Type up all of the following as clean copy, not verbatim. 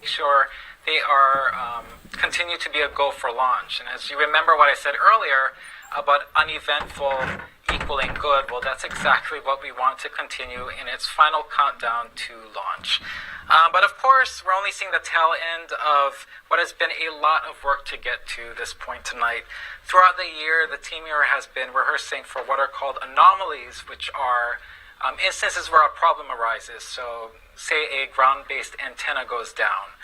sure they are continue to be a go for launch. And as you remember what I said earlier about uneventful equaling good, well, that's exactly what we want to continue in its final countdown to launch. But of course, we're only seeing the tail end of what has been a lot of work to get to this point tonight. Throughout the year, the team here has been rehearsing for what are called anomalies, which are instances where a problem arises. So say a ground-based antenna goes down.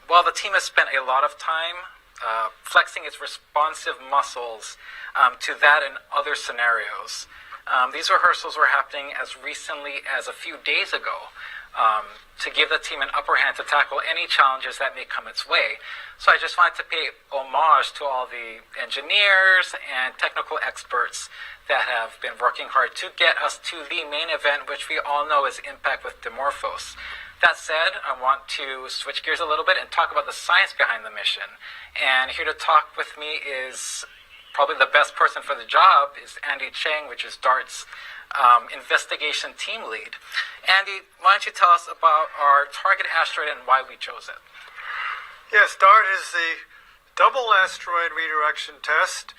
Well, the team has spent a lot of time flexing its responsive muscles to that and other scenarios. These rehearsals were happening as recently as a few days ago to give the team an upper hand to tackle any challenges that may come its way. So I just wanted to pay homage to all the engineers and technical experts that have been working hard to get us to the main event, which we all know is Impact with Dimorphos. That said, I want to switch gears a little bit and talk about the science behind the mission. And here to talk with me is probably the best person for the job is Andy Cheng, which is DART's investigation team lead. Andy, why don't you tell us about our target asteroid and why we chose it? Yes, DART is the Double Asteroid Redirection Test,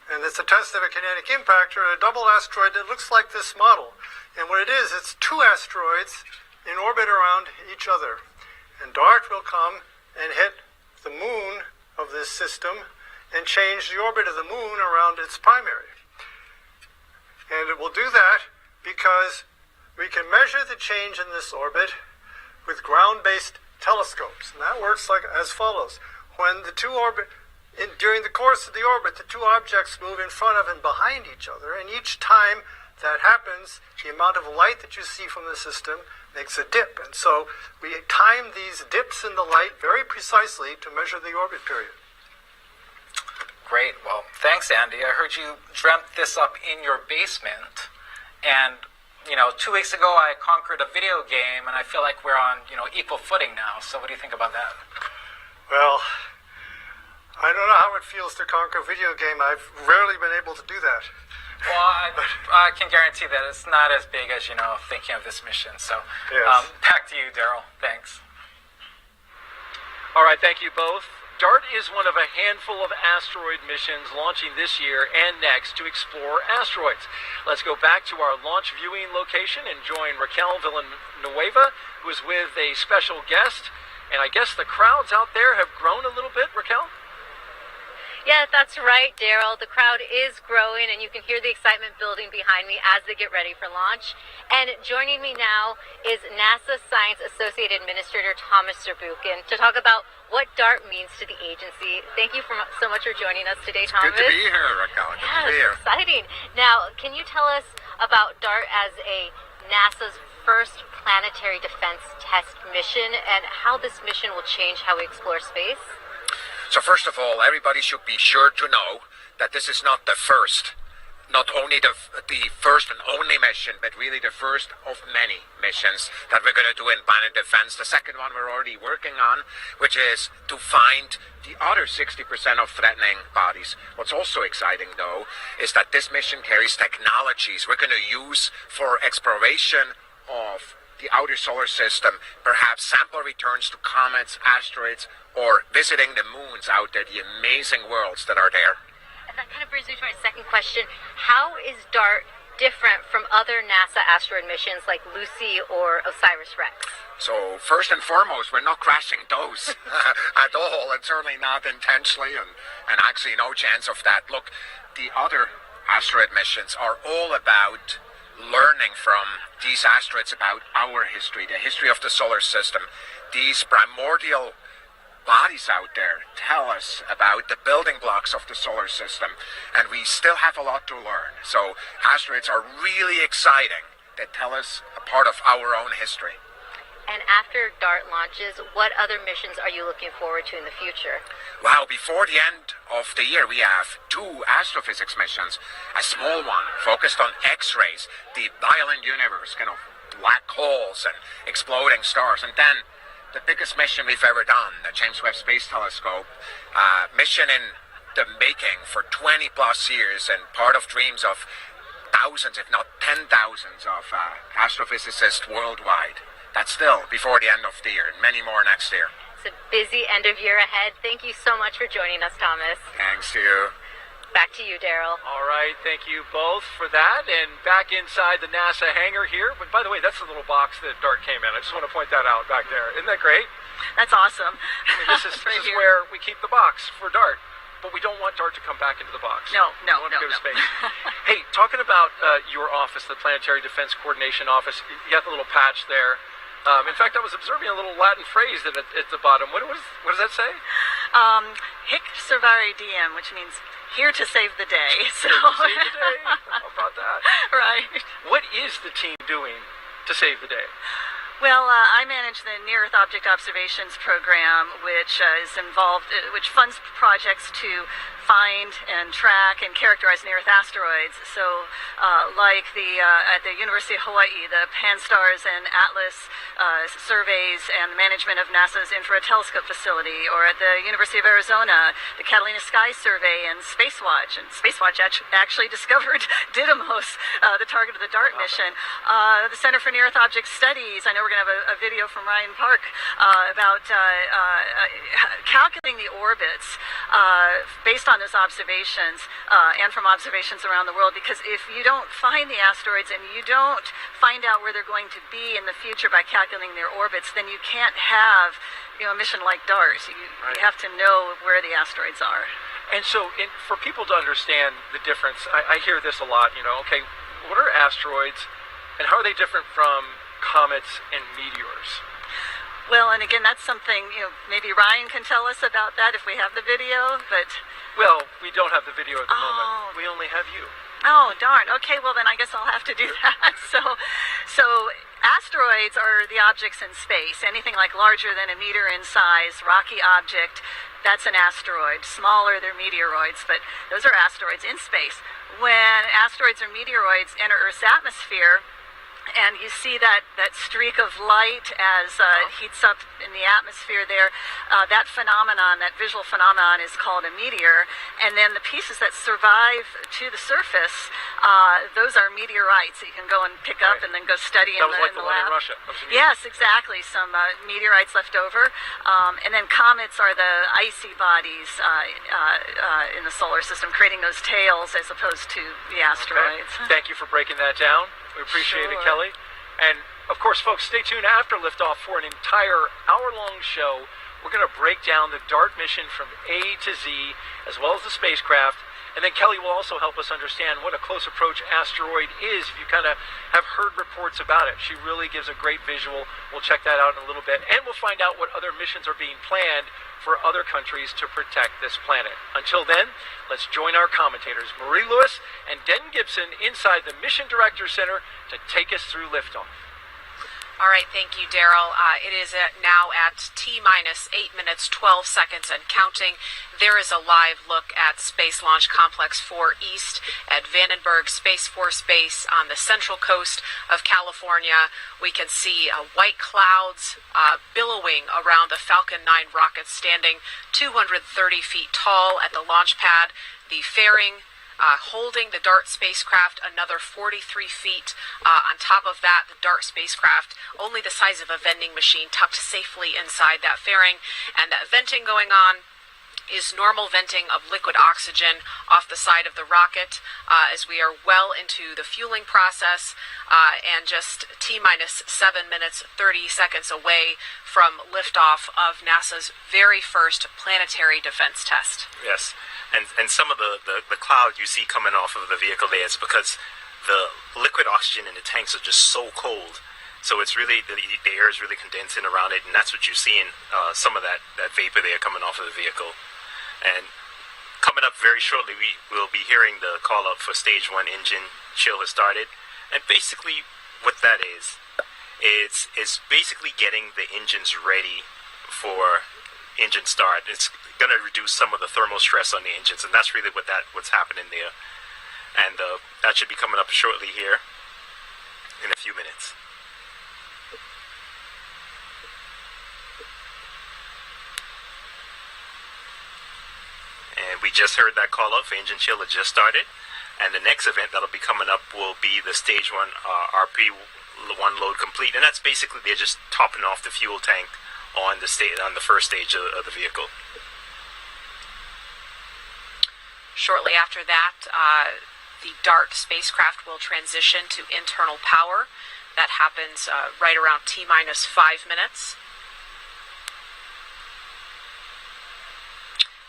and it's a test of a kinetic impactor, a double asteroid that looks like this model. And what it is, it's two asteroids in orbit around each other. And DART will come and hit the moon of this system and change the orbit of the moon around its primary. And it will do that because we can measure the change in this orbit with ground-based telescopes. And that works like as follows. When the two during the course of the orbit, the two objects move in front of and behind each other, and each time that happens, the amount of light that you see from the system makes a dip. And so we time these dips in the light very precisely to measure the orbit period. Great. Well, thanks, Andy. I heard you dreamt this up in your basement. And, 2 weeks ago I conquered a video game, and I feel like we're on, equal footing now. So what do you think about that? Well, I don't know how it feels to conquer a video game. I've rarely been able to do that. Well, I can guarantee that it's not as big as, thinking of this mission. So yes. Back to you, Daryl. Thanks. All right, thank you both. DART is one of a handful of asteroid missions launching this year and next to explore asteroids. Let's go back to our launch viewing location and join Raquel Villanueva, who is with a special guest. And I guess the crowds out there have grown a little bit, Raquel? Yeah, that's right, Daryl. The crowd is growing, and you can hear the excitement building behind me as they get ready for launch. And joining me now is NASA Science Associate Administrator Thomas Zurbuchen to talk about what DART means to the agency. Thank you so much for joining us today, Thomas. Good to be here, Raquel. Good to be here. Exciting. Now, can you tell us about DART as NASA's first planetary defense test mission and how this mission will change how we explore space? So first of all, everybody should be sure to know that this is not the first, not only the first and only mission, but really the first of many missions that we're going to do in planet defense. The second one we're already working on, which is to find the other 60% of threatening bodies. What's also exciting, though, is that this mission carries technologies we're going to use for exploration of the outer solar system, perhaps sample returns to comets, asteroids, or visiting the moons out there, the amazing worlds that are there. And that kind of brings me to my second question. How is DART different from other NASA asteroid missions like Lucy or OSIRIS-REx? So first and foremost, we're not crashing those at all, and certainly not intentionally, and actually no chance of that. Look, the other asteroid missions are all about learning from these asteroids about our history, the history of the solar system. These primordial bodies out there tell us about the building blocks of the solar system, and we still have a lot to learn. So asteroids are really exciting. They tell us a part of our own history. And after DART launches, what other missions are you looking forward to in the future? Wow, before the end of the year, we have 2 astrophysics missions. A small one focused on X-rays, the violent universe, kind of black holes and exploding stars. And then the biggest mission we've ever done, the James Webb Space Telescope, mission in the making for 20 plus years and part of dreams of thousands, if not 10,000s of astrophysicists worldwide. That's still before the end of the year, and many more next year. It's a busy end of year ahead. Thank you so much for joining us, Thomas. Thanks to you. Back to you, Daryl. All right, thank you both for that. And back inside the NASA hangar here. But by the way, that's the little box that DART came in. I just want to point that out back there. Isn't that great? That's awesome. I mean, this is where we keep the box for DART. But we don't want DART to come back into the box. No. We want to go to space. Hey, talking about your office, the Planetary Defense Coordination Office, you got the little patch there. In fact, I was observing a little Latin phrase at the bottom. What does that say? Hic servare diem, which means here to save the day. So Here to save the day. How about that? right. What is the team doing to save the day? Well, I manage the Near Earth Object Observations Program, which is involved, which funds projects to find and track and characterize near-Earth asteroids. So, like at the University of Hawaii, the Pan-STARRS and ATLAS surveys and the management of NASA's Infrared Telescope facility, or at the University of Arizona, the Catalina Sky Survey and Spacewatch. And Spacewatch actually discovered Didymos, the target of the DART mission. The Center for Near-Earth Object Studies. I know we're going to have a video from Ryan Park about calculating the orbits based on those observations and from observations around the world, because if you don't find the asteroids and you don't find out where they're going to be in the future by calculating their orbits, then you can't have a mission like DART. You have to know where the asteroids are. And so for people to understand the difference, I hear this a lot, okay, what are asteroids and how are they different from comets and meteors? Well, and again, that's something, maybe Ryan can tell us about that if we have the video, but... Well, we don't have the video at the moment. We only have you. Oh, darn. Okay, well then I guess I'll have to do that. So asteroids are the objects in space. Anything like larger than a meter in size, rocky object, that's an asteroid. Smaller, they're meteoroids, but those are asteroids in space. When asteroids or meteoroids enter Earth's atmosphere, and you see that streak of light as it heats up in the atmosphere there, that phenomenon, that visual phenomenon, is called a meteor. And then the pieces that survive to the surface, those are meteorites that you can go and pick up and then go study in the lab. That was like the one in Russia. Yes, exactly. Some meteorites left over. And then comets are the icy bodies in the solar system, creating those tails as opposed to the asteroids. Okay. Thank you for breaking that down. We appreciate it, Kelly. And, of course, folks, stay tuned after liftoff for an entire hour-long show. We're going to break down the DART mission from A to Z, as well as the spacecraft. And then Kelly will also help us understand what a close approach asteroid is, if you kind of have heard reports about it. She really gives a great visual. We'll check that out in a little bit. And we'll find out what other missions are being planned for other countries to protect this planet. Until then, let's join our commentators, Marie Lewis and Denton Gibson, inside the Mission Director Center to take us through liftoff. All right, thank you, Daryl. It is now at T-minus 8 minutes, 12 seconds and counting. There is a live look at Space Launch Complex 4 East at Vandenberg Space Force Base on the central coast of California. We can see white clouds billowing around the Falcon 9 rocket, standing 230 feet tall at the launch pad. The fairing holding the DART spacecraft another 43 feet. On top of that, the DART spacecraft, only the size of a vending machine, tucked safely inside that fairing. And that venting going on is normal venting of liquid oxygen off the side of the rocket as we are well into the fueling process and just T-minus 7 minutes, 30 seconds away from liftoff of NASA's very first planetary defense test. Yes. And some of the cloud you see coming off of the vehicle there is because the liquid oxygen in the tanks are just so cold. So it's really, the air is really condensing around it, and that's what you're seeing, some of that vapor there coming off of the vehicle. And coming up very shortly, we will be hearing the call up for stage 1 engine chill has started. And basically what that is basically getting the engines ready for engine start. It's going to reduce some of the thermal stress on the engines, and that's really what's happening there. And that should be coming up shortly here in a few minutes. And we just heard that call up for engine chill. It just started. And the next event that'll be coming up will be the stage 1 RP1 load complete, and that's basically they're just topping off the fuel tank on the first stage of the vehicle. Shortly after that, the DART spacecraft will transition to internal power. That happens right around T-minus 5 minutes.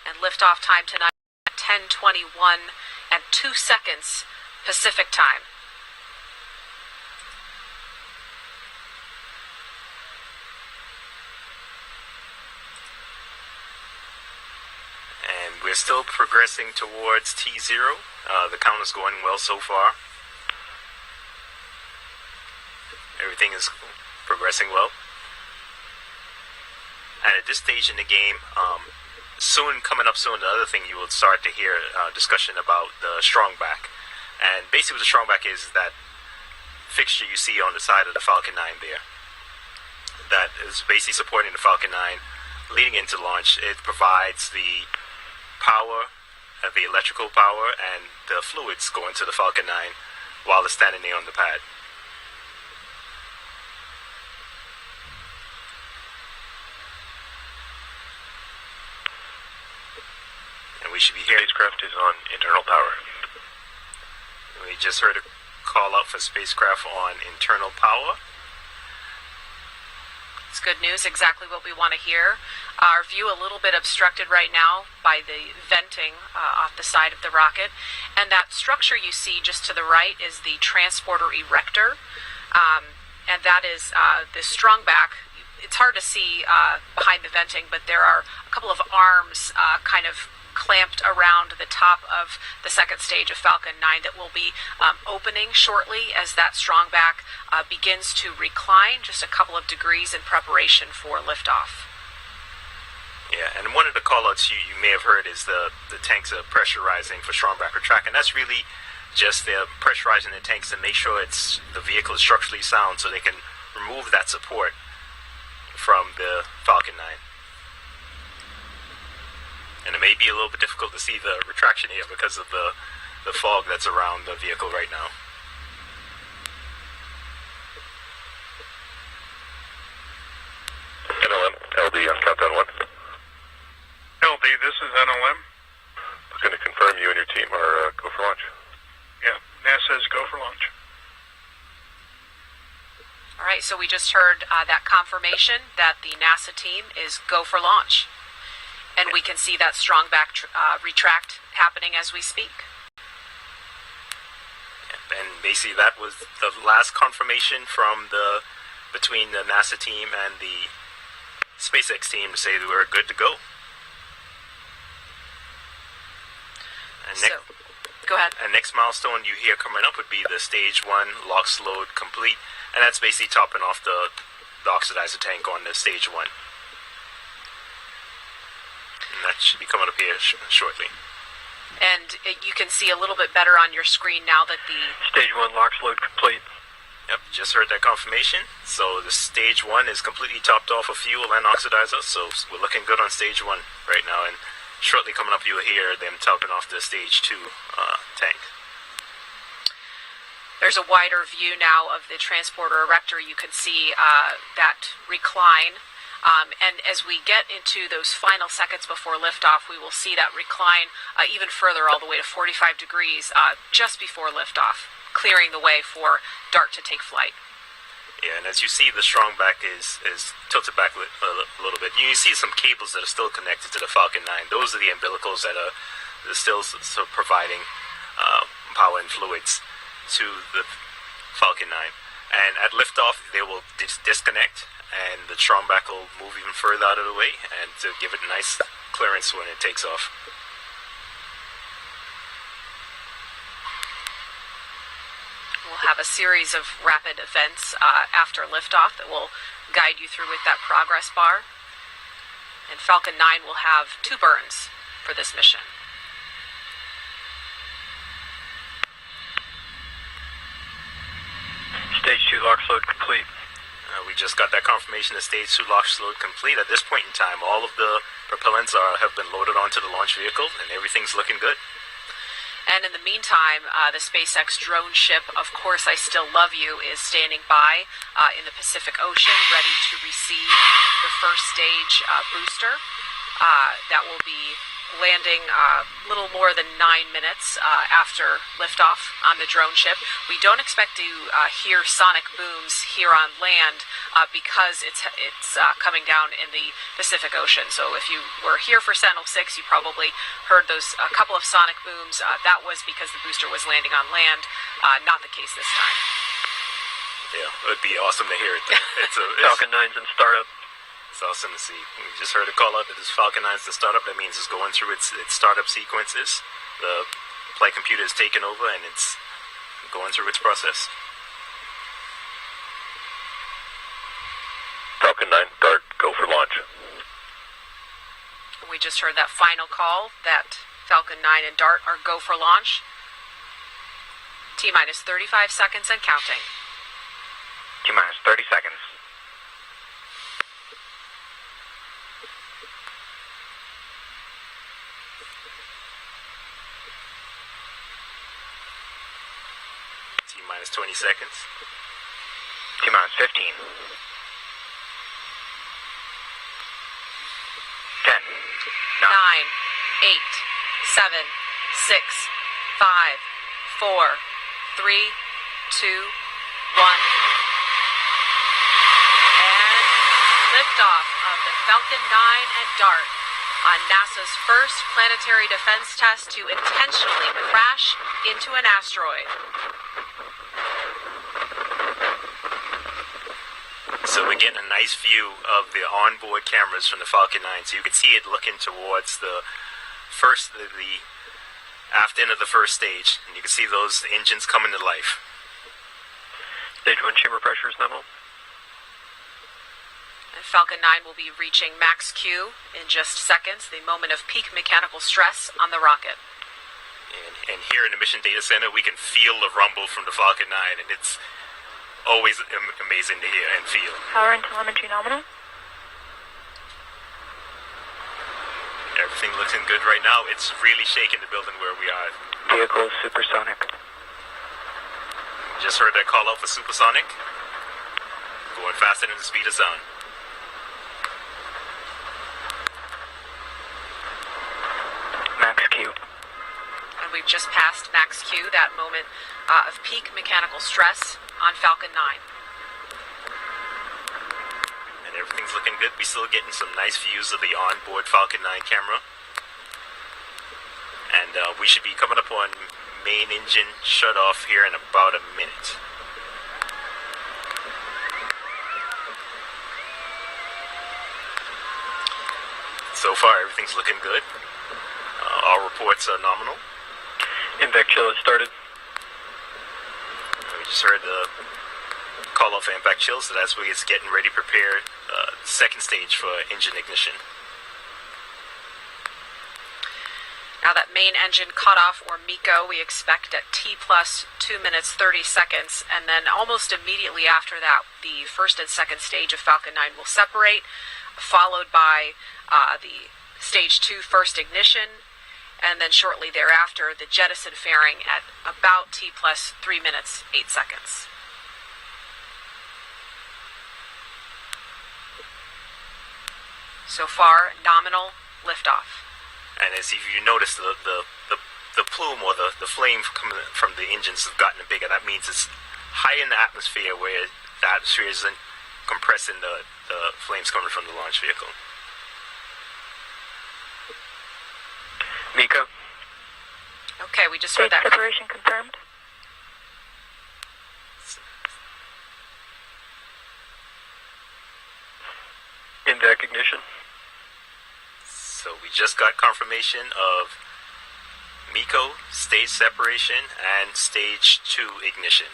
And liftoff time tonight, 10:21 and 2 seconds Pacific time. And we're still progressing towards T0. The count is going well so far. Everything is progressing well. And at this stage in the game, coming up soon, the other thing you will start to hear discussion about the strongback. And basically what the strongback is that fixture you see on the side of the Falcon 9 there. That is basically supporting the Falcon 9 leading into launch. It provides the power, the electrical power, and the fluids going to the Falcon 9 while it's standing there on the pad. And we should be hearing Spacecraft is on internal power. We just heard a call out for spacecraft on internal power. It's good news, exactly what we want to hear. Our view a little bit obstructed right now by the venting off the side of the rocket. And that structure you see just to the right is the transporter erector. And that is the strongback. It's hard to see behind the venting, but there are a couple of arms kind of clamped around the top of the second stage of Falcon 9 that will be opening shortly as that strongback begins to recline just a couple of degrees in preparation for liftoff. Yeah, and one of the callouts you may have heard is the tanks are pressurizing for strongback retract, and that's really just they're pressurizing the tanks to make sure the vehicle is structurally sound so they can remove that support from the Falcon 9. And it may be a little bit difficult to see the retraction here because of the fog that's around the vehicle right now. NLM, LD on countdown 1. LD, this is NLM. Looking to confirm you and your team are go for launch. Yeah, NASA is go for launch. All right, so we just heard that confirmation that the NASA team is go for launch. And we can see that strongback retract happening as we speak. And basically that was the last confirmation from between the NASA team and the SpaceX team to say that we're good to go. And Go ahead. And next milestone you hear coming up would be the stage 1 LOX load complete, and that's basically topping off the oxidizer tank on the stage 1. And that should be coming up here shortly. And you can see a little bit better on your screen now that the Stage 1 LOX load complete. Yep, just heard that confirmation. So the stage 1 is completely topped off of fuel and oxidizer, so we're looking good on stage 1 right now. And shortly coming up, you'll hear them topping off the stage 2 tank. there's a wider view now of the transporter erector. You can see that recline. And as we get into those final seconds before liftoff, we will see that recline even further, all the way to 45 degrees just before liftoff, clearing the way for DART to take flight. Yeah, and as you see, the strong back is tilted back a little bit. You see some cables that are still connected to the Falcon 9. Those are the umbilicals that are still providing power and fluids to the Falcon 9. And at liftoff, they will disconnect, and the strong back will move even further out of the way, and to give it a nice clearance when it takes off. We'll have a series of rapid events after liftoff that will guide you through with that progress bar. And Falcon 9 will have 2 burns for this mission. Stage 2 LOX load complete. We just got that confirmation of stage 2 LOX load complete. At this point in time, all of the propellants have been loaded onto the launch vehicle, and everything's looking good. And in the meantime, the SpaceX drone ship, Of Course I Still Love You, is standing by in the Pacific Ocean, ready to receive the first stage booster that will be landing a little more than 9 minutes after liftoff on the drone ship. We don't expect to hear sonic booms here on land because it's coming down in the Pacific Ocean. So if you were here for Sentinel-6, you probably heard those a couple of sonic booms. That was because the booster was landing on land. Not the case this time. Yeah, it would be awesome to hear it. It's Falcon 9's in startup. It's awesome to see. We just heard a call out that this Falcon 9 is the startup. That means it's going through its startup sequences. The flight computer is taken over and it's going through its process. Falcon 9, DART, go for launch. We just heard that final call that Falcon 9 and DART are go for launch. T-minus 35 seconds and counting. T-minus 30 seconds. T-minus 20 seconds. T-minus 15. 10. 9, 8, 7, 6, 5, 4, 3, 2, 1. And liftoff of the Falcon 9 and DART on NASA's first planetary defense test to intentionally crash into an asteroid. So we're getting a nice view of the onboard cameras from the Falcon 9. So you can see it looking towards the aft end of the first stage. And you can see those engines coming to life. Stage 1 chamber pressure is nominal. And Falcon 9 will be reaching max Q in just seconds, the moment of peak mechanical stress on the rocket. And here in the Mission Data Center, we can feel the rumble from the Falcon 9, and it's always amazing to hear and feel. Power and telemetry nominal. Everything looking good right now. It's really shaking the building where we are. Vehicle supersonic. Just heard that call out for supersonic. Going faster than the speed of sound. Max Q. And we've just passed max Q, that moment of peak mechanical stress on Falcon 9. And everything's looking good. We're still getting some nice views of the onboard Falcon 9 camera. And we should be coming up on main engine shut off here in about a minute. So far, everything's looking good. All reports are nominal. Invec chill has started. We just heard the call off impact chill, so that's where it's getting ready to prepare second stage for engine ignition. Now that main engine cutoff, or MECO, we expect at T plus 2 minutes 30 seconds, and then almost immediately after that, the first and second stage of Falcon 9 will separate, followed by the stage 2 first ignition, and then shortly thereafter, the jettison fairing at about T plus 3 minutes 8 seconds. So far, nominal liftoff. And as if you notice, the plume or the flame coming from the engines have gotten bigger. That means it's high in the atmosphere, where the atmosphere isn't compressing the flames coming from the launch vehicle. MECO. Okay, we just heard that. Separation confirmed. Invec ignition. So we just got confirmation of MECO, stage separation, and stage 2 ignition.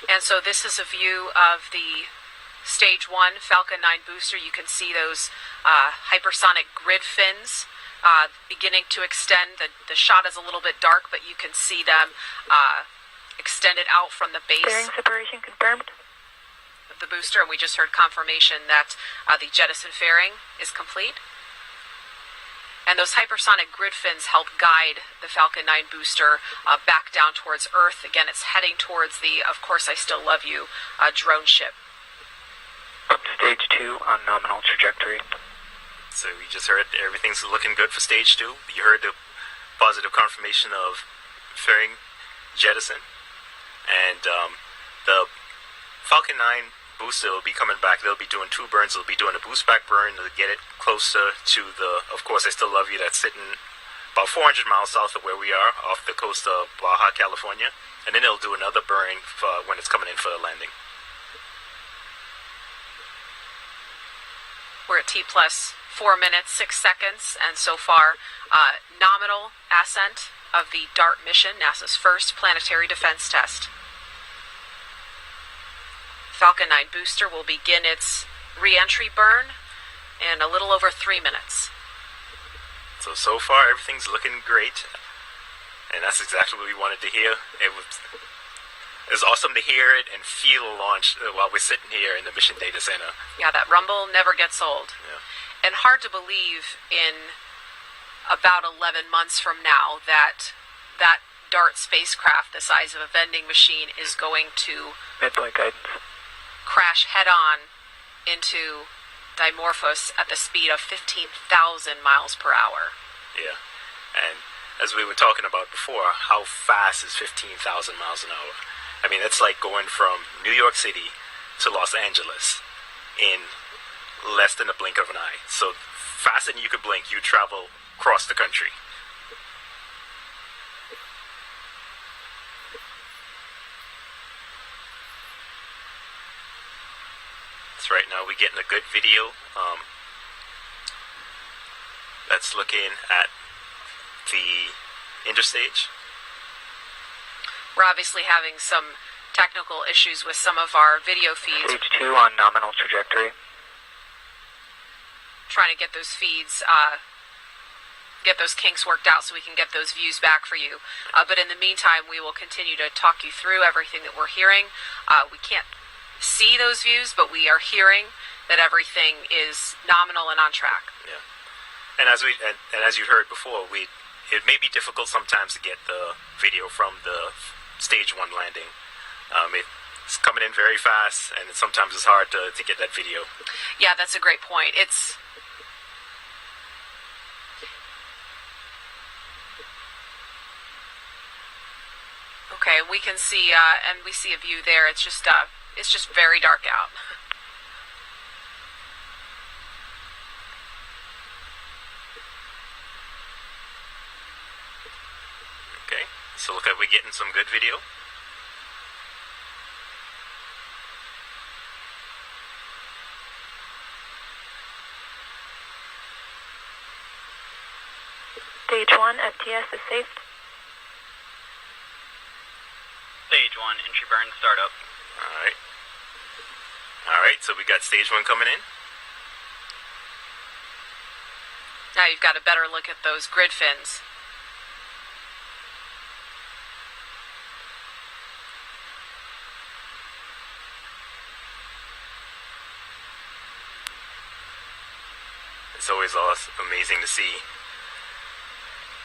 And so this is a view of the stage 1 Falcon 9 booster. You can see those hypersonic grid fins beginning to extend. The shot is a little bit dark, but you can see them extended out from the base. Bearing separation confirmed. Of the booster, and we just heard confirmation that the jettison fairing is complete. And those hypersonic grid fins help guide the Falcon 9 booster back down towards Earth. Again, it's heading towards the Of Course I Still Love You drone ship. Up to stage 2 on nominal trajectory. So we just heard everything's looking good for stage 2. You heard the positive confirmation of fairing jettison. And the Falcon 9 booster will be coming back. They'll be doing 2 burns. They'll be doing a boost back burn to get it closer to the Of Course I Still Love You that's sitting about 400 miles south of where we are, off the coast of Baja, California. And then they'll do another burn when it's coming in for the landing. We're at T plus 4 minutes, 6 seconds, and so far, nominal ascent of the DART mission, NASA's first planetary defense test. Falcon 9 booster will begin its re-entry burn in a little over 3 minutes. So far, everything's looking great. And that's exactly what we wanted to hear. It was awesome to hear it and feel a launch while we're sitting here in the Mission Data Center. Yeah, that rumble never gets old. Yeah. And hard to believe in about 11 months from now that DART spacecraft the size of a vending machine is going to Mid-flight guidance. crash head-on into Dimorphos at the speed of 15,000 miles per hour. Yeah. And as we were talking about before, how fast is 15,000 miles an hour? I mean, it's like going from New York City to Los Angeles in less than a blink of an eye. So faster than you could blink, you travel across the country. So right now we're getting a good video that's looking at the interstage. We're obviously having some technical issues with some of our video feeds. Stage 2 on nominal trajectory. Trying to get those feeds, get those kinks worked out so we can get those views back for you. But in the meantime, we will continue to talk you through everything that we're hearing. We can't see those views, but we are hearing that everything is nominal and on track. Yeah. And as you heard before, it may be difficult sometimes to get the video from the stage 1 landing. It's coming in very fast, and sometimes it's hard to get that video. Yeah, that's a great point. Okay, we can see, and we see a view there. It's just very dark out. Okay, so look like we're getting some good video. Stage 1, FTS is safe. Stage 1, entry burn, startup. Alright, so we got stage 1 coming in. Now you've got a better look at those grid fins. It's always amazing to see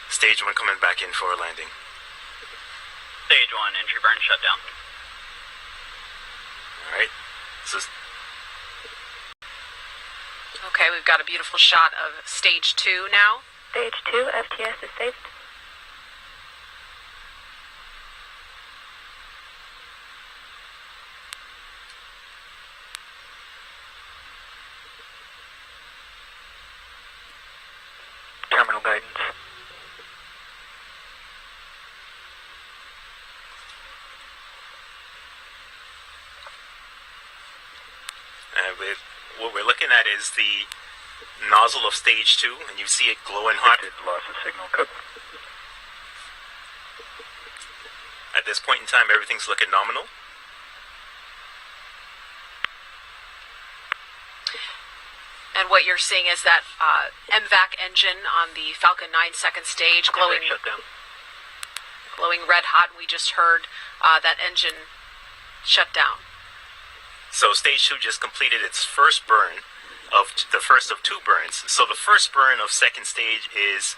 stage 1 coming back in for a landing. Stage 1, entry burn, shutdown. Alright, so Okay, we've got a beautiful shot of stage 2 now. Stage 2, FTS is safe. Terminal guidance. what we're looking at is the nozzle of stage 2, and you see it glowing hot. Loss of signal code. At this point in time, everything's looking nominal. And what you're seeing is that MVAC engine on the Falcon 9 second stage glowing, glowing red hot. And we just heard that engine shut down. So stage 2 just completed its first burn. of the first of two burns. So the first burn of second stage is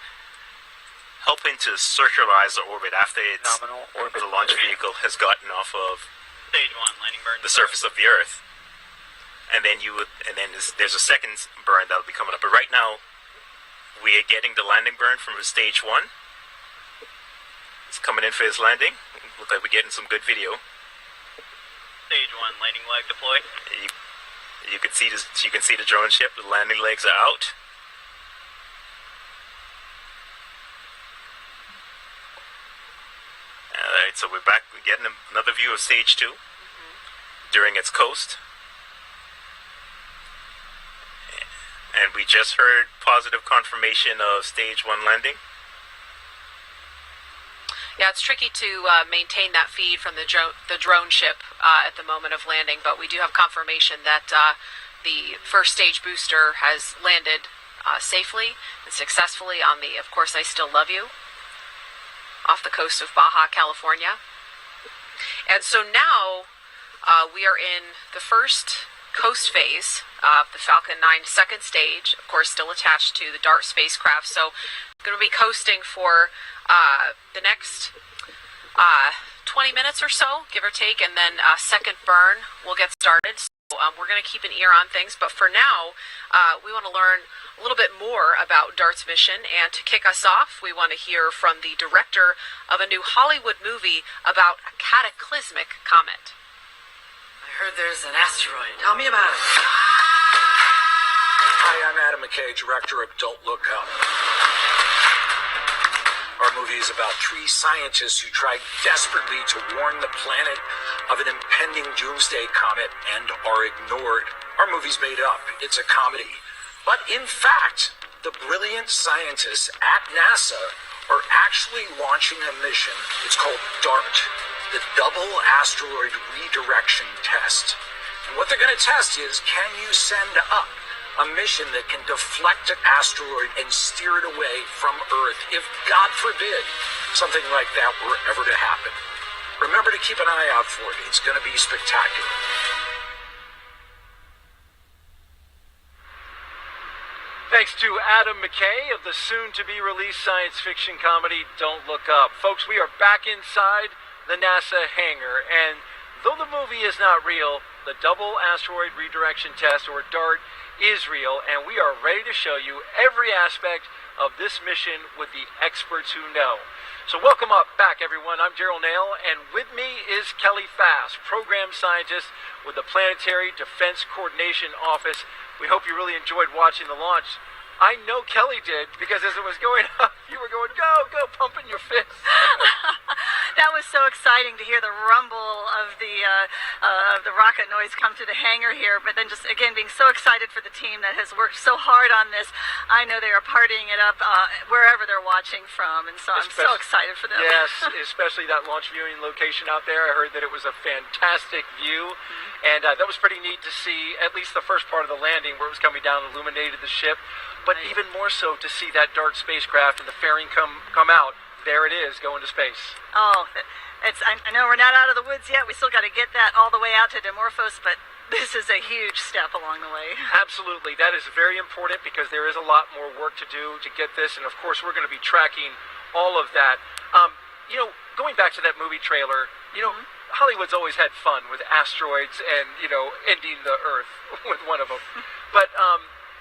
helping to circularize the orbit after the launch vehicle has gotten off of Stage 1, landing burn. the surface of the Earth. And then there's a second burn that'll be coming up. But right now, we are getting the landing burn from stage 1. It's coming in for his landing. Looks like we're getting some good video. Stage 1, landing leg deployed. You can see this. You can see the drone ship. The landing legs are out. All right, so we're back. We're getting another view of stage 2 during its coast, and we just heard positive confirmation of stage 1 landing. Yeah, it's tricky to maintain that feed from the drone ship at the moment of landing, but we do have confirmation that the first stage booster has landed safely and successfully on the, of course, I Still Love You, off the coast of Baja, California. And so now we are in the first coast phase of the Falcon 9 second stage, of course, still attached to the DART spacecraft. So going to be coasting for the next 20 minutes or so, give or take, and then second burn will get started. So we're going to keep an ear on things, but for now, we want to learn a little bit more about DART's mission, and to kick us off, we want to hear from the director of a new Hollywood movie about a cataclysmic comet. I heard there's an asteroid. Tell me about it. Hi, I'm Adam McKay, director of Don't Look Up. Our movie is about 3 scientists who tried desperately to warn the planet of an impending doomsday comet and are ignored. Our movie's made up. It's a comedy. But in fact, the brilliant scientists at NASA are actually launching a mission. It's called DART, the Double Asteroid Redirection Test. And what they're going to test is, can you send up a mission that can deflect an asteroid and steer it away from Earth if, God forbid, something like that were ever to happen? Remember to keep an eye out for it. It's going to be spectacular. Thanks to Adam McKay of the soon-to-be-released science fiction comedy Don't Look Up. Folks, we are back inside the NASA hangar, and though the movie is not real, the Double Asteroid Redirection Test, or DART, is real, and we are ready to show you every aspect of this mission with the experts who know. So welcome back, everyone. I'm Daryl Nail, and with me is Kelly Fass, program scientist with the Planetary Defense Coordination Office. We hope you really enjoyed watching the launch. I know Kelly did, because as it was going up, you were going, go, pumping your fist. That was so exciting to hear the rumble of the rocket noise come through the hangar here, but then just, again, being so excited for the team that has worked so hard on this. I know they are partying it up wherever they're watching from, and so I'm so excited for them. Yes, especially that launch viewing location out there. I heard that it was a fantastic view, and that was pretty neat to see, at least the first part of the landing where it was coming down and illuminated the ship. But even more so to see that DART spacecraft and the fairing come out. There it is, going to space. Oh, I know we're not out of the woods yet. We still got to get that all the way out to Dimorphos, but this is a huge step along the way. Absolutely. That is very important, because there is a lot more work to do to get this. And, of course, we're going to be tracking all of that. Going back to that movie trailer, Hollywood's always had fun with asteroids and, ending the Earth with one of them. But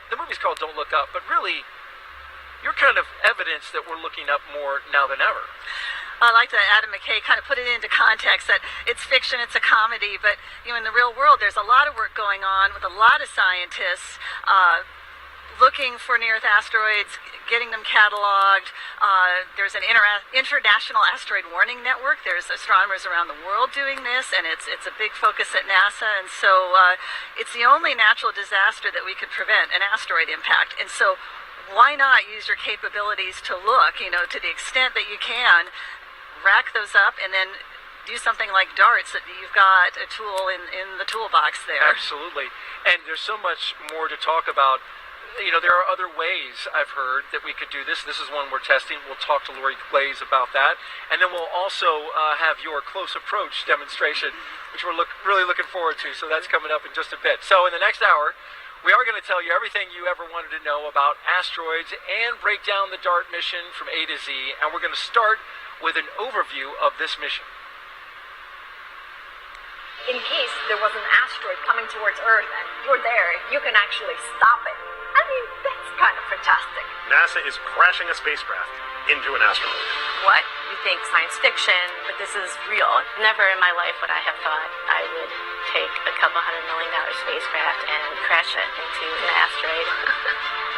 the movie's called Don't Look Up, but really, you're kind of evidence that we're looking up more now than ever. I like that Adam McKay kind of put it into context, that it's fiction, it's a comedy, but in the real world, there's a lot of work going on with a lot of scientists looking for near-Earth asteroids, getting them cataloged. There's an international asteroid warning network. There's astronomers around the world doing this, and it's a big focus at NASA. And so it's the only natural disaster that we could prevent, an asteroid impact. And so why not use your capabilities to look, to the extent that you can, rack those up, and then do something like DARTs, that you've got a tool in the toolbox there. Absolutely. And there's so much more to talk about. There are other ways, I've heard, that we could do this. This is one we're testing. We'll talk to Lori Glaze about that. And then we'll also have your close approach demonstration, which we're really looking forward to. So that's coming up in just a bit. So in the next hour, We are going to tell you everything you ever wanted to know about asteroids and break down the DART mission from A to Z. And we're going to start with an overview of this mission. In case there was an asteroid coming towards Earth and you're there, you can actually stop it. I mean, that's kind of fantastic. NASA is crashing a spacecraft into an asteroid. What? You think science fiction, but this is real. Never in my life would I have thought I would take a couple $100 million spacecraft and crash it into an asteroid.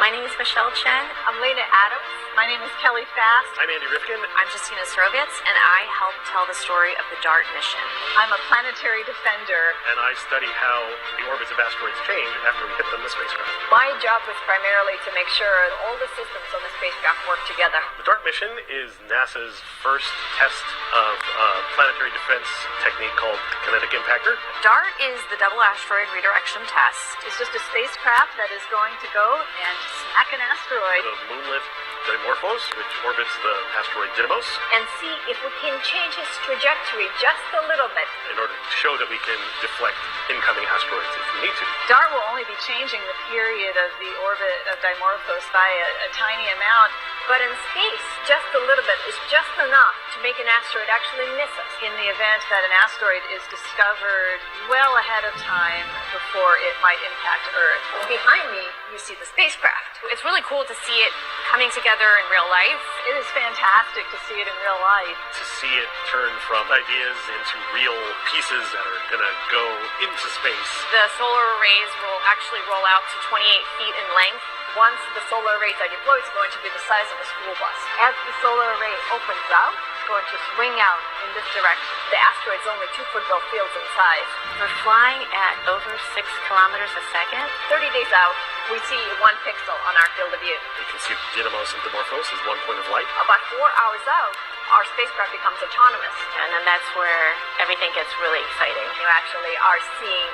My name is Michelle Chen. I'm Lena Adams. My name is Kelly Fast. I'm Andy Rifkin. I'm Justina Srovitz, and I help tell the story of the DART mission. I'm a planetary defender. And I study how the orbits of asteroids change after we hit them with spacecraft. My job was primarily to make sure all the systems on the spacecraft work together. The DART mission is NASA's first test of a planetary defense technique called kinetic impactor. DART is the Double Asteroid Redirection Test. It's just a spacecraft that is going to go and smack an asteroid. The moonlet Didymos, which orbits the asteroid Didymos, And see if we can change its trajectory just a little bit. in order to show that we can deflect incoming asteroids if we need to. DART will only be changing the period of the orbit of Dimorphos by a tiny amount. But in space, just a little bit is just enough to make an asteroid actually miss us. In the event that an asteroid is discovered well ahead of time before it might impact Earth. Behind me, you see the spacecraft. It's really cool to see it coming together in real life. It is fantastic to see it in real life. To see it turn from ideas into real pieces that are going to go into space. The solar arrays will actually roll out to 28 feet in length. Once the solar arrays are deployed, it's going to be the size of a school bus. As the solar array opens out, it's going to swing out in this direction. The asteroid's only 2 football fields in size. We're flying at over 6 kilometers a second. 30 days out, we see 1 pixel on our field of view. You can see Didymos and Dimorphos as one point of light. About 4 hours out, our spacecraft becomes autonomous. And then that's where everything gets really exciting. You actually are seeing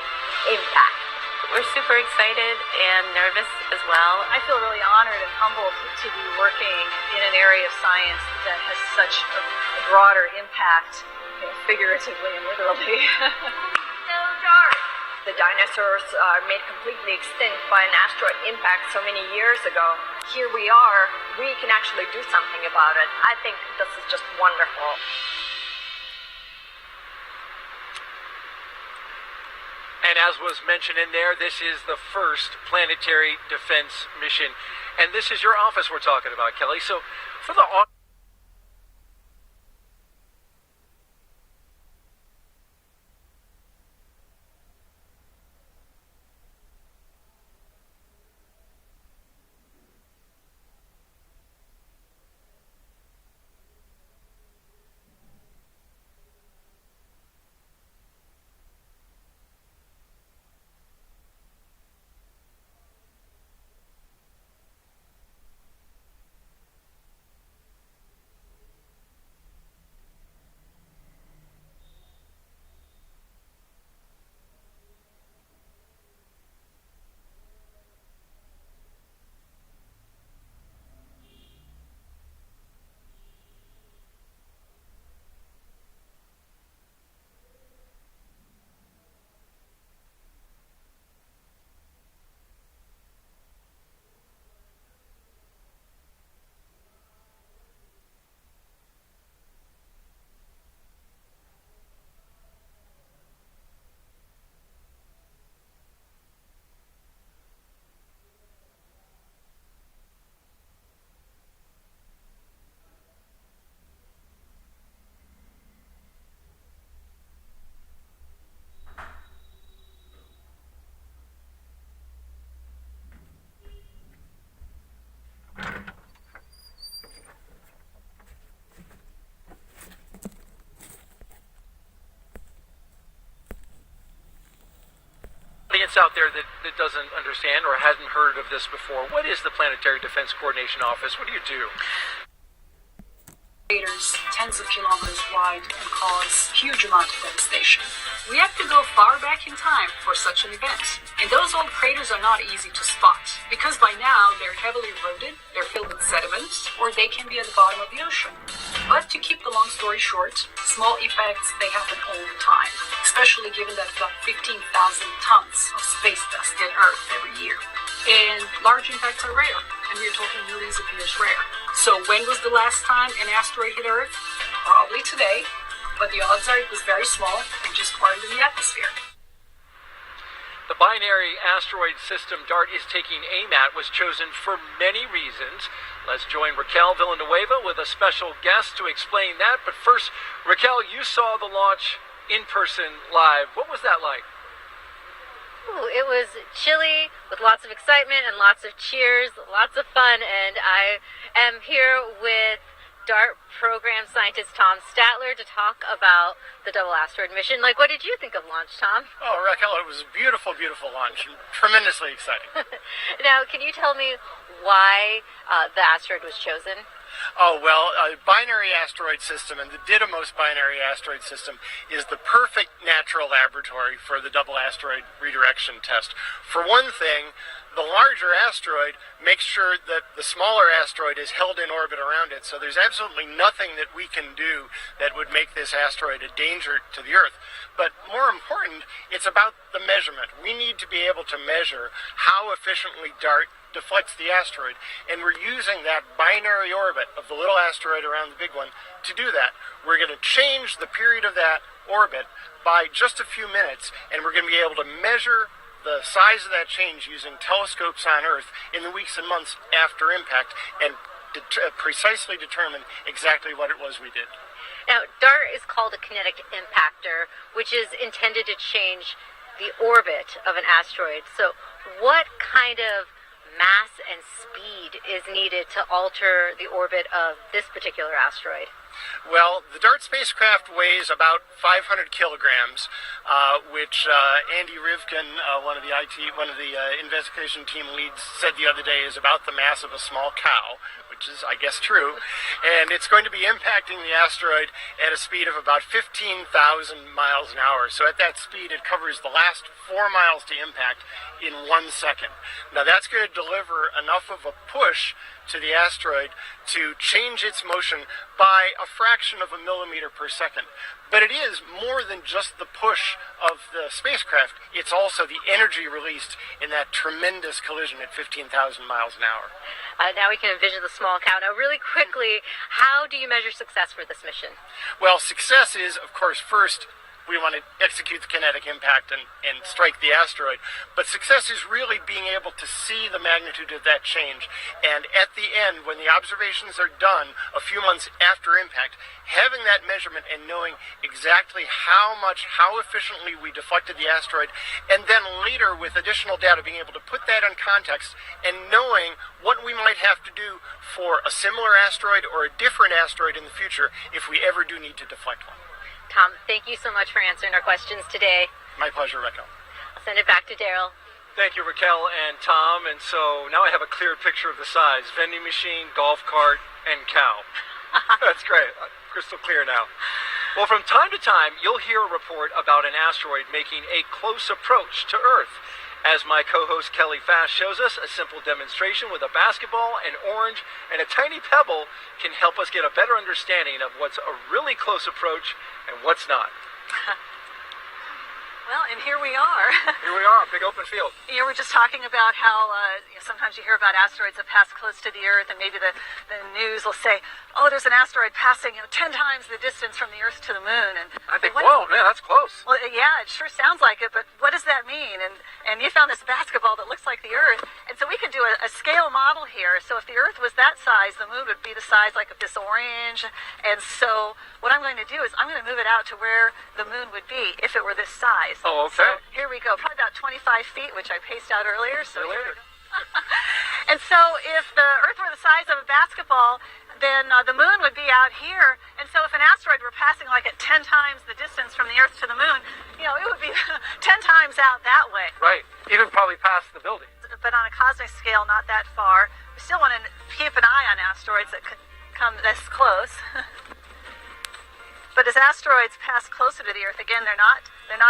impact. We're super excited and nervous as well. I feel really honored and humbled to be working in an area of science that has such a broader impact, figuratively and literally. The dinosaurs are made completely extinct by an asteroid impact so many years ago. Here we are, we can actually do something about it. I think this is just wonderful. And as was mentioned in there, this is the first planetary defense mission. And this is your office we're talking about, Kelly. So for the audience out there that doesn't understand or hasn't heard of this before, what is the Planetary Defense Coordination Office? What do you do? Craters tens of kilometers wide and cause huge amount of devastation. We have to go far back in time for such an event. And those old craters are not easy to spot because by now they're heavily eroded, they're filled with sediment, or they can be at the bottom of the ocean. But to keep the long story short, small impacts, they happen all the time. especially given that about 15,000 tons of space dust hit Earth every year. And large impacts are rare, and we're talking millions of years rare. So when was the last time an asteroid hit Earth? Probably today, but the odds are it was very small and just farted in the atmosphere. The binary asteroid system DART is taking aim at was chosen for many reasons. Let's join Raquel Villanueva with a special guest to explain that. But first, Raquel, you saw the launch in person live. What was that like? Ooh, it was chilly with lots of excitement and lots of cheers, lots of fun. And I am here with DART program scientist Tom Statler to talk about the Double Asteroid mission. Like, what did you think of launch, Tom? Oh, Raquel, it was a beautiful, beautiful launch. Tremendously exciting. Now, can you tell me why the asteroid was chosen? Oh, well, a binary asteroid system, and the Didymos binary asteroid system is the perfect natural laboratory for the Double Asteroid Redirection Test. For one thing, the larger asteroid makes sure that the smaller asteroid is held in orbit around it, so there's absolutely nothing that we can do that would make this asteroid a danger to the Earth. But more important, it's about the measurement. We need to be able to measure how efficiently DART deflects the asteroid, and we're using that binary orbit of the little asteroid around the big one to do that. We're going to change the period of that orbit by just a few minutes, and we're going to be able to measure the size of that change using telescopes on Earth in the weeks and months after impact and precisely determine exactly what it was we did. Now, DART is called a kinetic impactor, which is intended to change the orbit of an asteroid. So what kind of mass and speed is needed to alter the orbit of this particular asteroid? Well, the DART spacecraft weighs about 500 kilograms, which Andy Rivkin, one of the investigation team leads, said the other day is about the mass of a small cow, which is, I guess, true. And it's going to be impacting the asteroid at a speed of about 15,000 miles an hour. So at that speed, it covers the last 4 miles to impact in 1 second. Now, that's going to deliver enough of a push to the asteroid to change its motion by a fraction of a millimeter per second. But it is more than just the push of the spacecraft. It's also the energy released in that tremendous collision at 15,000 miles an hour. Now we can envision the small cow. Now, really quickly, how do you measure success for this mission? Well, success is, of course, first, we want to execute the kinetic impact and strike the asteroid. But success is really being able to see the magnitude of that change. And at the end, when the observations are done a few months after impact, having that measurement and knowing exactly how efficiently we deflected the asteroid, and then later with additional data being able to put that in context and knowing what we might have to do for a similar asteroid or a different asteroid in the future if we ever do need to deflect one. Tom, thank you so much for answering our questions today. My pleasure, Raquel. I'll send it back to Daryl. Thank you, Raquel and Tom. And so now I have a clear picture of the size. Vending machine, golf cart, and cow. That's great. Crystal clear now. Well, from time to time, you'll hear a report about an asteroid making a close approach to Earth. As my co-host Kelly Fast shows us, a simple demonstration with a basketball, an orange, and a tiny pebble can help us get a better understanding of what's a really close approach and what's not. Well, and here we are. Here we are, big open field. You know, we're just talking about how sometimes you hear about asteroids that pass close to the Earth, and maybe the news will say, oh, there's an asteroid passing 10 times the distance from the Earth to the Moon. And I think, whoa, man, that's close. Well, yeah, it sure sounds like it, but what does that mean? And you found this basketball that looks like the Earth, and so we can do a scale model here. So if the Earth was that size, the Moon would be the size like of this orange. And so what I'm going to do is I'm going to move it out to where the Moon would be if it were this size. Oh, okay. So here we go, probably about 25 feet, which I paced out earlier. So and so if the Earth were the size of a basketball, then the Moon would be out here. And so if an asteroid were passing like at 10 times the distance from the Earth to the Moon, it would be 10 times out that way. Right, even probably past the building. But on a cosmic scale, not that far. We still want to keep an eye on asteroids that could come this close. But as asteroids pass closer to the Earth, again, they're not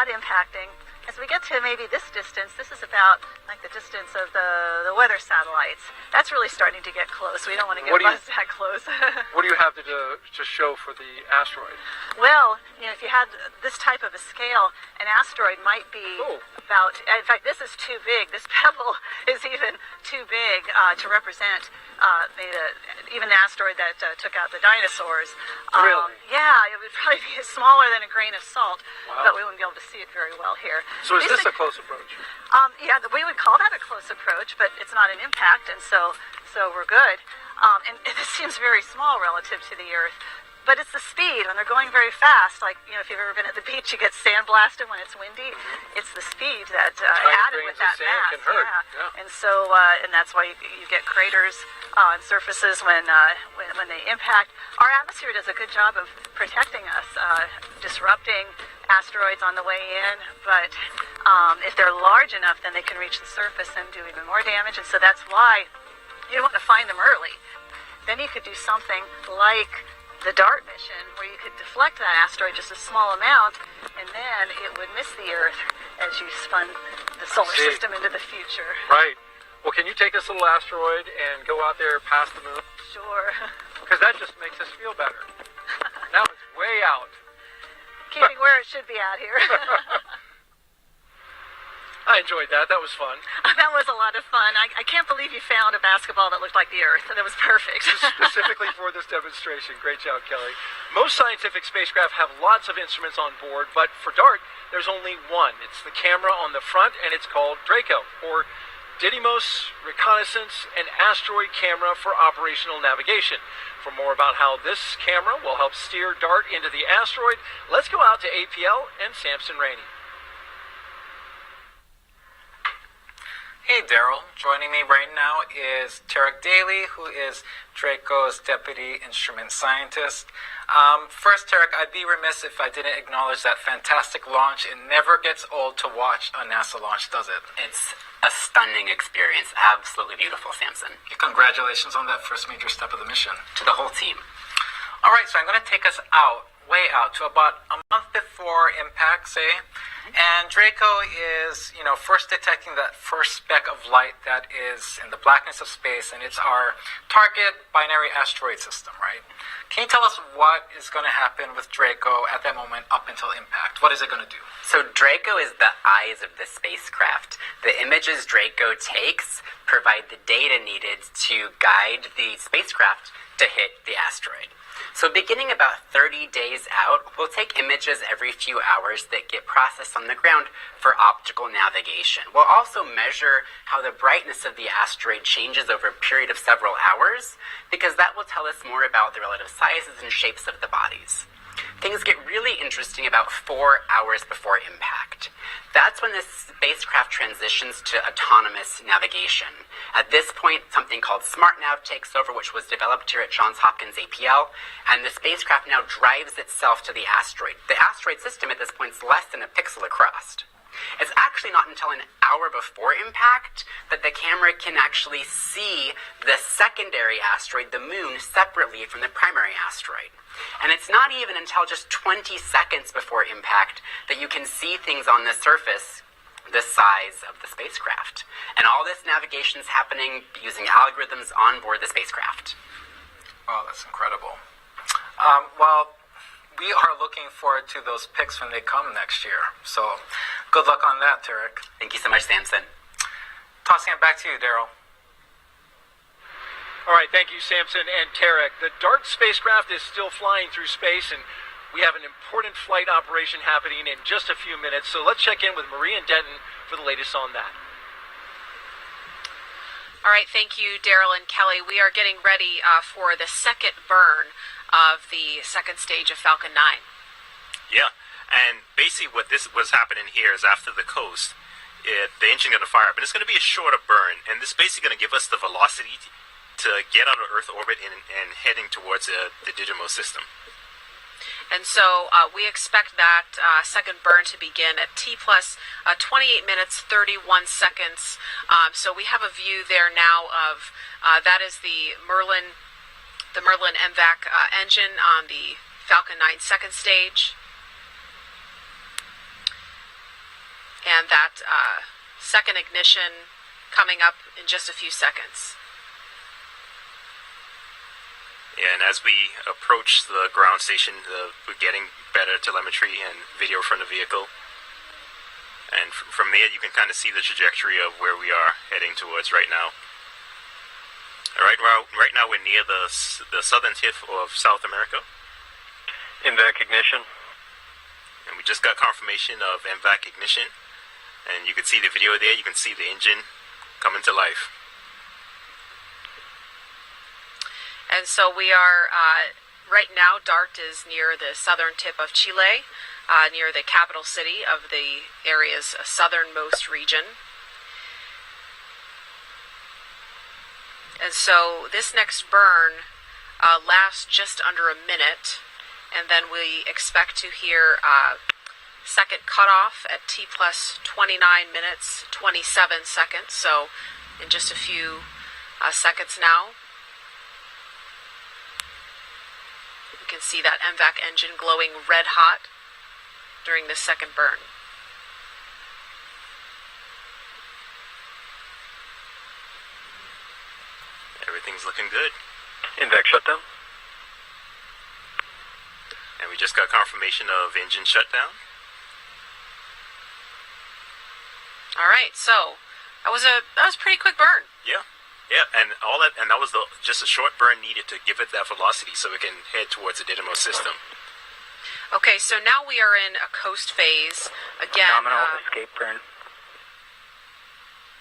impacting. As we get to maybe this distance, this is about like the distance of the weather satellites. That's really starting to get close. We don't want to get buzzed that close. What do you have to show for the asteroid? Well, if you had this type of a scale, an asteroid might be about, in fact, this is too big. This pebble is even too big to represent even the asteroid that took out the dinosaurs. Really? Yeah, it would probably be smaller than a grain of salt, but we wouldn't be able to see it very well here. So is this a close approach? Yeah, we would call that a close approach, but it's not an impact, and so we're good. And this seems very small relative to the Earth, but it's the speed when they're going very fast. Like if you've ever been at the beach, you get sandblasted when it's windy. It's the speed that added with that mass. Yeah. And so and that's why you get craters on surfaces when they impact. Our atmosphere does a good job of protecting us, disrupting asteroids on the way in, but if they're large enough, then they can reach the surface and do even more damage, and so that's why you want to find them early. Then you could do something like the DART mission, where you could deflect that asteroid just a small amount, and then it would miss the Earth as you spun the solar system into the future. Right. Well, can you take this little asteroid and go out there past the moon? Sure. Because that just makes us feel better. Now it's way out. Keeping where it should be out here. I enjoyed that. That was fun. That was a lot of fun. I can't believe you found a basketball that looked like the Earth. That was perfect. Specifically for this demonstration. Great job, Kelly. Most scientific spacecraft have lots of instruments on board, but for DART, there's only one. It's the camera on the front, and it's called Draco, or Didymos Reconnaissance and Asteroid Camera for Operational Navigation. For more about how this camera will help steer DART into the asteroid, let's go out to APL and Samson Rainey. Hey Daryl, joining me right now is Tarek Daly, who is Draco's Deputy Instrument Scientist. First, Tarek, I'd be remiss if I didn't acknowledge that fantastic launch. It never gets old to watch a NASA launch, does it? It's a stunning experience. Absolutely beautiful, Samson. Congratulations on that first major step of the mission. To the whole team. All right, so I'm going to take us out, way out, to about a month before impact, say. And Draco is, first detecting that first speck of light that is in the blackness of space, and it's our target binary asteroid system, right? Can you tell us what is going to happen with Draco at that moment up until impact? What is it going to do? So Draco is the eyes of the spacecraft. The images Draco takes provide the data needed to guide the spacecraft to hit the asteroid. So beginning about 30 days out, we'll take images every few hours that get processed on the ground for optical navigation. We'll also measure how the brightness of the asteroid changes over a period of several hours, because that will tell us more about the relative sizes and shapes of the bodies. Things get really interesting about 4 hours before impact. That's when the spacecraft transitions to autonomous navigation. At this point, something called SmartNav takes over, which was developed here at Johns Hopkins APL, and the spacecraft now drives itself to the asteroid. The asteroid system at this point is less than a pixel across. It's actually not until an hour before impact that the camera can actually see the secondary asteroid, the moon, separately from the primary asteroid. And it's not even until just 20 seconds before impact that you can see things on the surface the size of the spacecraft. And all this navigation is happening using algorithms on board the spacecraft. Wow, that's incredible. We are looking forward to those pics when they come next year. So good luck on that, Tarek. Thank you so much, Samson. Tossing it back to you, Daryl. All right, thank you, Samson and Tarek. The DART spacecraft is still flying through space, and we have an important flight operation happening in just a few minutes. So let's check in with Marie and Denton for the latest on that. All right, thank you, Daryl and Kelly. We are getting ready for the second burn of the second stage of Falcon 9. Yeah, and basically what was happening here is after the coast, the engine going to fire up, and it's going to be a shorter burn, and this is basically going to give us the velocity to get out of Earth orbit and heading towards the Didymos system. And so we expect that second burn to begin at T plus 28 minutes, 31 seconds. So we have a view there now of, that is the Merlin MVAC engine on the Falcon 9 second stage. and that second ignition coming up in just a few seconds. Yeah, and as we approach the ground station, we're getting better telemetry and video from the vehicle. And from there, you can kind of see the trajectory of where we are heading towards right now. Right now, we're near the southern tip of South America. MVAC ignition. And we just got confirmation of MVAC ignition. And you can see the video there. You can see the engine coming to life. And so we are, right now, DART is near the southern tip of Chile, near the capital city of the area's southernmost region. And so this next burn lasts just under a minute, and then we expect to hear second cutoff at T plus 29 minutes, 27 seconds, so in just a few seconds now. You can see that MVAC engine glowing red hot during this second burn. Everything's looking good. MVAC shutdown. And we just got confirmation of engine shutdown. All right, so that was a pretty quick burn. Yeah, and that was just a short burn needed to give it that velocity so it can head towards the Didymos system. Okay, so now we are in a coast phase again. Nominal escape burn.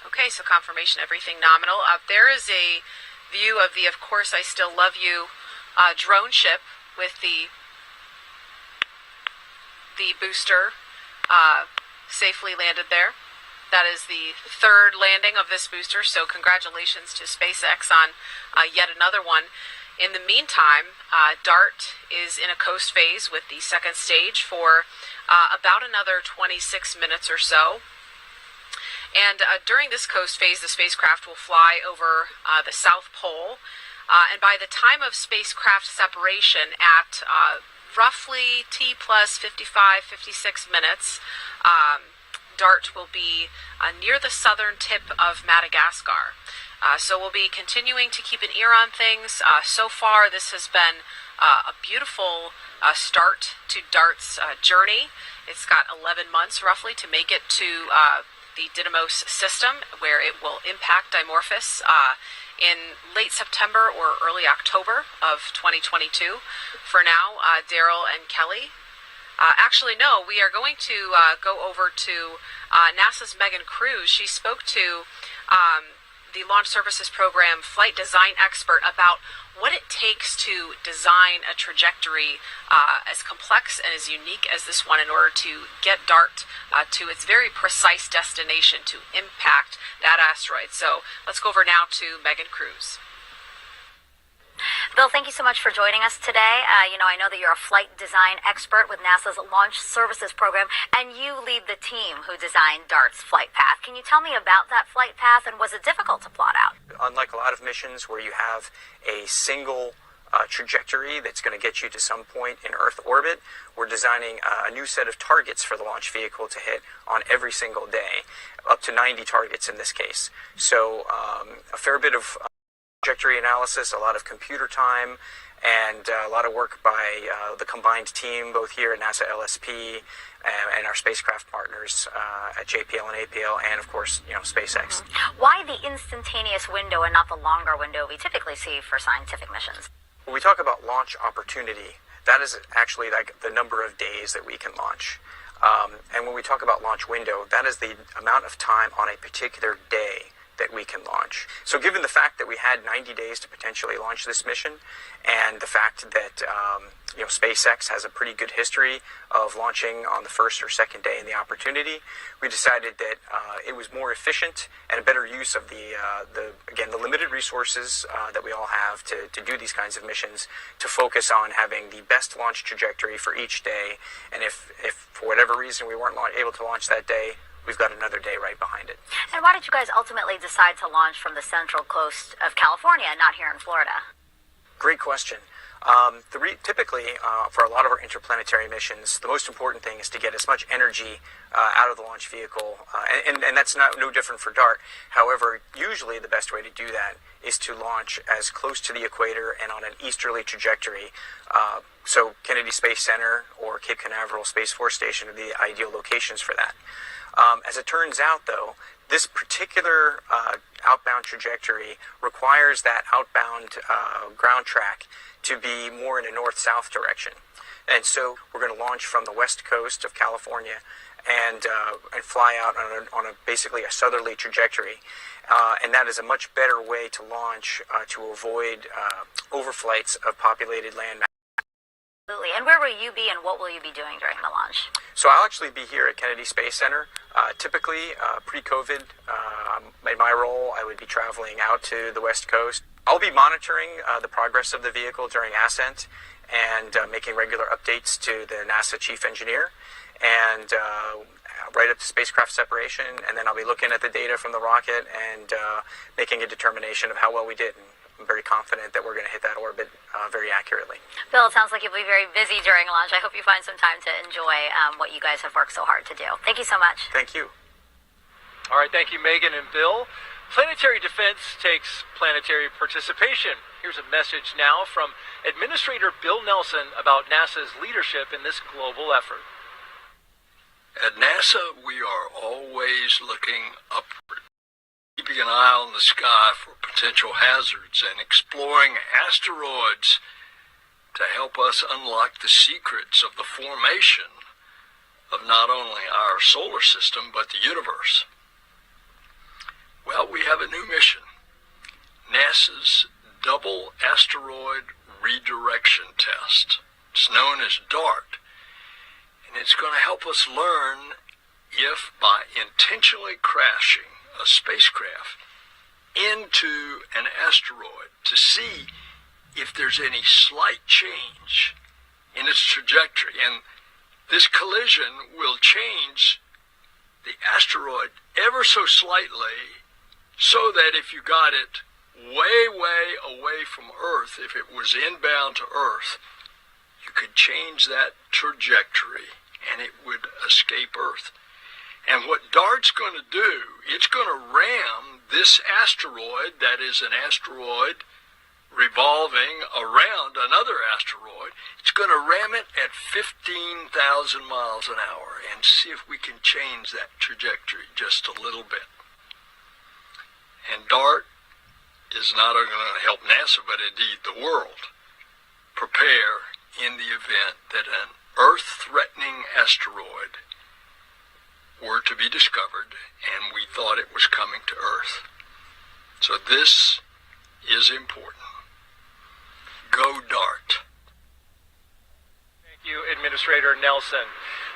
Okay, so confirmation, everything nominal. There is a view of the Of Course I Still Love You drone ship with the booster safely landed there. That is the third landing of this booster, so congratulations to SpaceX on yet another one. In the meantime, DART is in a coast phase with the second stage for about another 26 minutes or so. And during this coast phase, the spacecraft will fly over the South Pole. And by the time of spacecraft separation at roughly T plus 55, 56 minutes, DART will be near the southern tip of Madagascar. So we'll be continuing to keep an ear on things. So far, this has been a beautiful start to DART's journey. It's got 11 months roughly to make it to the Didymos system, where it will impact Dimorphos in late September or early October of 2022. For now, Daryl and Kelly. Actually, no, we are going to go over to NASA's Megan Cruz. She spoke to the Launch Services Program flight design expert about what it takes to design a trajectory as complex and as unique as this one in order to get DART to its very precise destination to impact that asteroid. So let's go over now to Megan Cruz. Bill, thank you so much for joining us today. I know that you're a flight design expert with NASA's Launch Services Program, and you lead the team who designed DART's flight path. Can you tell me about that flight path, and was it difficult to plot out? Unlike a lot of missions where you have a single trajectory that's going to get you to some point in Earth orbit, we're designing a new set of targets for the launch vehicle to hit on every single day, up to 90 targets in this case. So a fair bit of trajectory analysis, a lot of computer time, and a lot of work by the combined team, both here at NASA LSP and our spacecraft partners at JPL and APL, and of course, SpaceX. Why the instantaneous window and not the longer window we typically see for scientific missions? When we talk about launch opportunity, that is actually like the number of days that we can launch. And when we talk about launch window, that is the amount of time on a particular day that we can launch. So given the fact that we had 90 days to potentially launch this mission, and the fact that SpaceX has a pretty good history of launching on the first or second day in the opportunity, we decided that it was more efficient and a better use of the limited resources that we all have to do these kinds of missions, to focus on having the best launch trajectory for each day. And if for whatever reason we weren't able to launch that day, we've got another day right behind it. And why did you guys ultimately decide to launch from the central coast of California and not here in Florida? Great question. Typically, for a lot of our interplanetary missions, the most important thing is to get as much energy out of the launch vehicle, and that's no different for DART. However, usually the best way to do that is to launch as close to the equator and on an easterly trajectory. So Kennedy Space Center or Cape Canaveral Space Force Station are the ideal locations for that. As it turns out, though, this particular outbound trajectory requires that outbound ground track to be more in a north-south direction. And so we're going to launch from the west coast of California and fly out on basically a southerly trajectory. And that is a much better way to launch to avoid overflights of populated land. Absolutely. And where will you be and what will you be doing during the launch? So I'll actually be here at Kennedy Space Center. Typically, pre-COVID, in my role, I would be traveling out to the West Coast. I'll be monitoring the progress of the vehicle during ascent and making regular updates to the NASA chief engineer and right up to spacecraft separation. And then I'll be looking at the data from the rocket and making a determination of how well we did. And I'm very confident that we're going to hit that orbit very accurately. Bill, it sounds like you'll be very busy during launch. I hope you find some time to enjoy what you guys have worked so hard to do. Thank you so much. Thank you. All right, thank you, Megan and Bill. Planetary defense takes planetary participation. Here's a message now from Administrator Bill Nelson about NASA's leadership in this global effort. At NASA, we are always looking upward, keeping an eye on the sky for potential hazards and exploring asteroids to help us unlock the secrets of the formation of not only our solar system, but the universe. Well, we have a new mission, NASA's Double Asteroid Redirection Test. It's known as DART, and it's going to help us learn if by intentionally crashing a spacecraft into an asteroid to see if there's any slight change in its trajectory. And this collision will change the asteroid ever so slightly so that if you got it way, way away from Earth, if it was inbound to Earth, you could change that trajectory and it would escape Earth. And what DART's going to do, it's going to ram this asteroid, that is an asteroid revolving around another asteroid, it's going to ram it at 15,000 miles an hour and see if we can change that trajectory just a little bit. And DART is not only going to help NASA, but indeed the world prepare in the event that an Earth-threatening asteroid were to be discovered and we thought it was coming to Earth. So this is important. Go DART. Thank you, Administrator Nelson.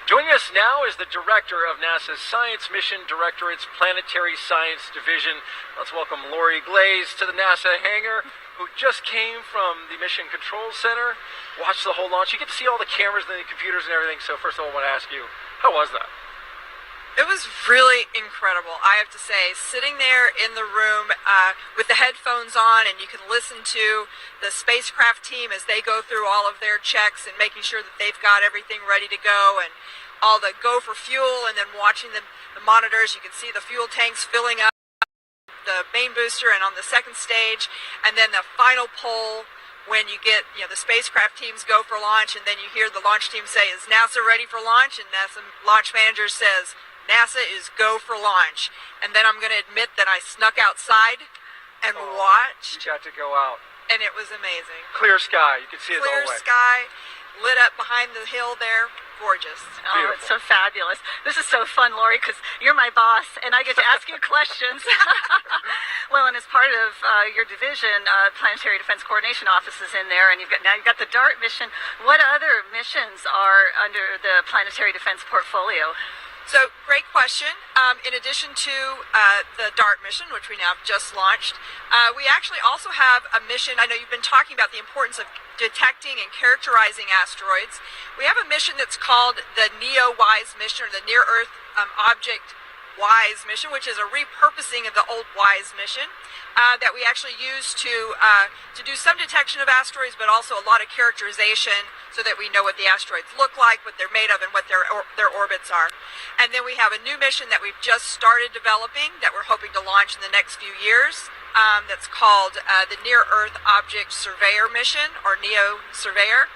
Joining us now is the director of NASA's Science Mission Directorate's Planetary Science Division. Let's welcome Lori Glaze to the NASA hangar, who just came from the Mission Control Center, watched the whole launch. You get to see all the cameras and the computers and everything. So first of all, I want to ask you, how was that? It was really incredible, I have to say. Sitting there in the room with the headphones on, and you can listen to the spacecraft team as they go through all of their checks and making sure that they've got everything ready to go, and all the go for fuel, and then watching the monitors. You can see the fuel tanks filling up, the main booster, and on the second stage, and then the final poll when you get, the spacecraft teams go for launch, and then you hear the launch team say, "Is NASA ready for launch?" And NASA launch manager says, "NASA is go for launch." And then I'm going to admit that I snuck outside and watched. You got to go out. And it was amazing. Clear sky. You could see it all the way. Clear sky, lit up behind the hill there. Gorgeous. Oh, it's so fabulous. This is so fun, Lori, because you're my boss, and I get to ask you questions. Well, and as part of your division, Planetary Defense Coordination Office is in there, and you've got the DART mission. What other missions are under the Planetary Defense portfolio? So, great question. In addition to the DART mission, which we now have just launched, we actually also have a mission. I know you've been talking about the importance of detecting and characterizing asteroids. We have a mission that's called the NEO-WISE mission, or the Near Earth Object WISE mission, which is a repurposing of the old WISE mission that we actually use to do some detection of asteroids, but also a lot of characterization so that we know what the asteroids look like, what they're made of, and what their orbits are. And then we have a new mission that we've just started developing that we're hoping to launch in the next few years. That's called the Near Earth Object Surveyor mission, or NEO Surveyor.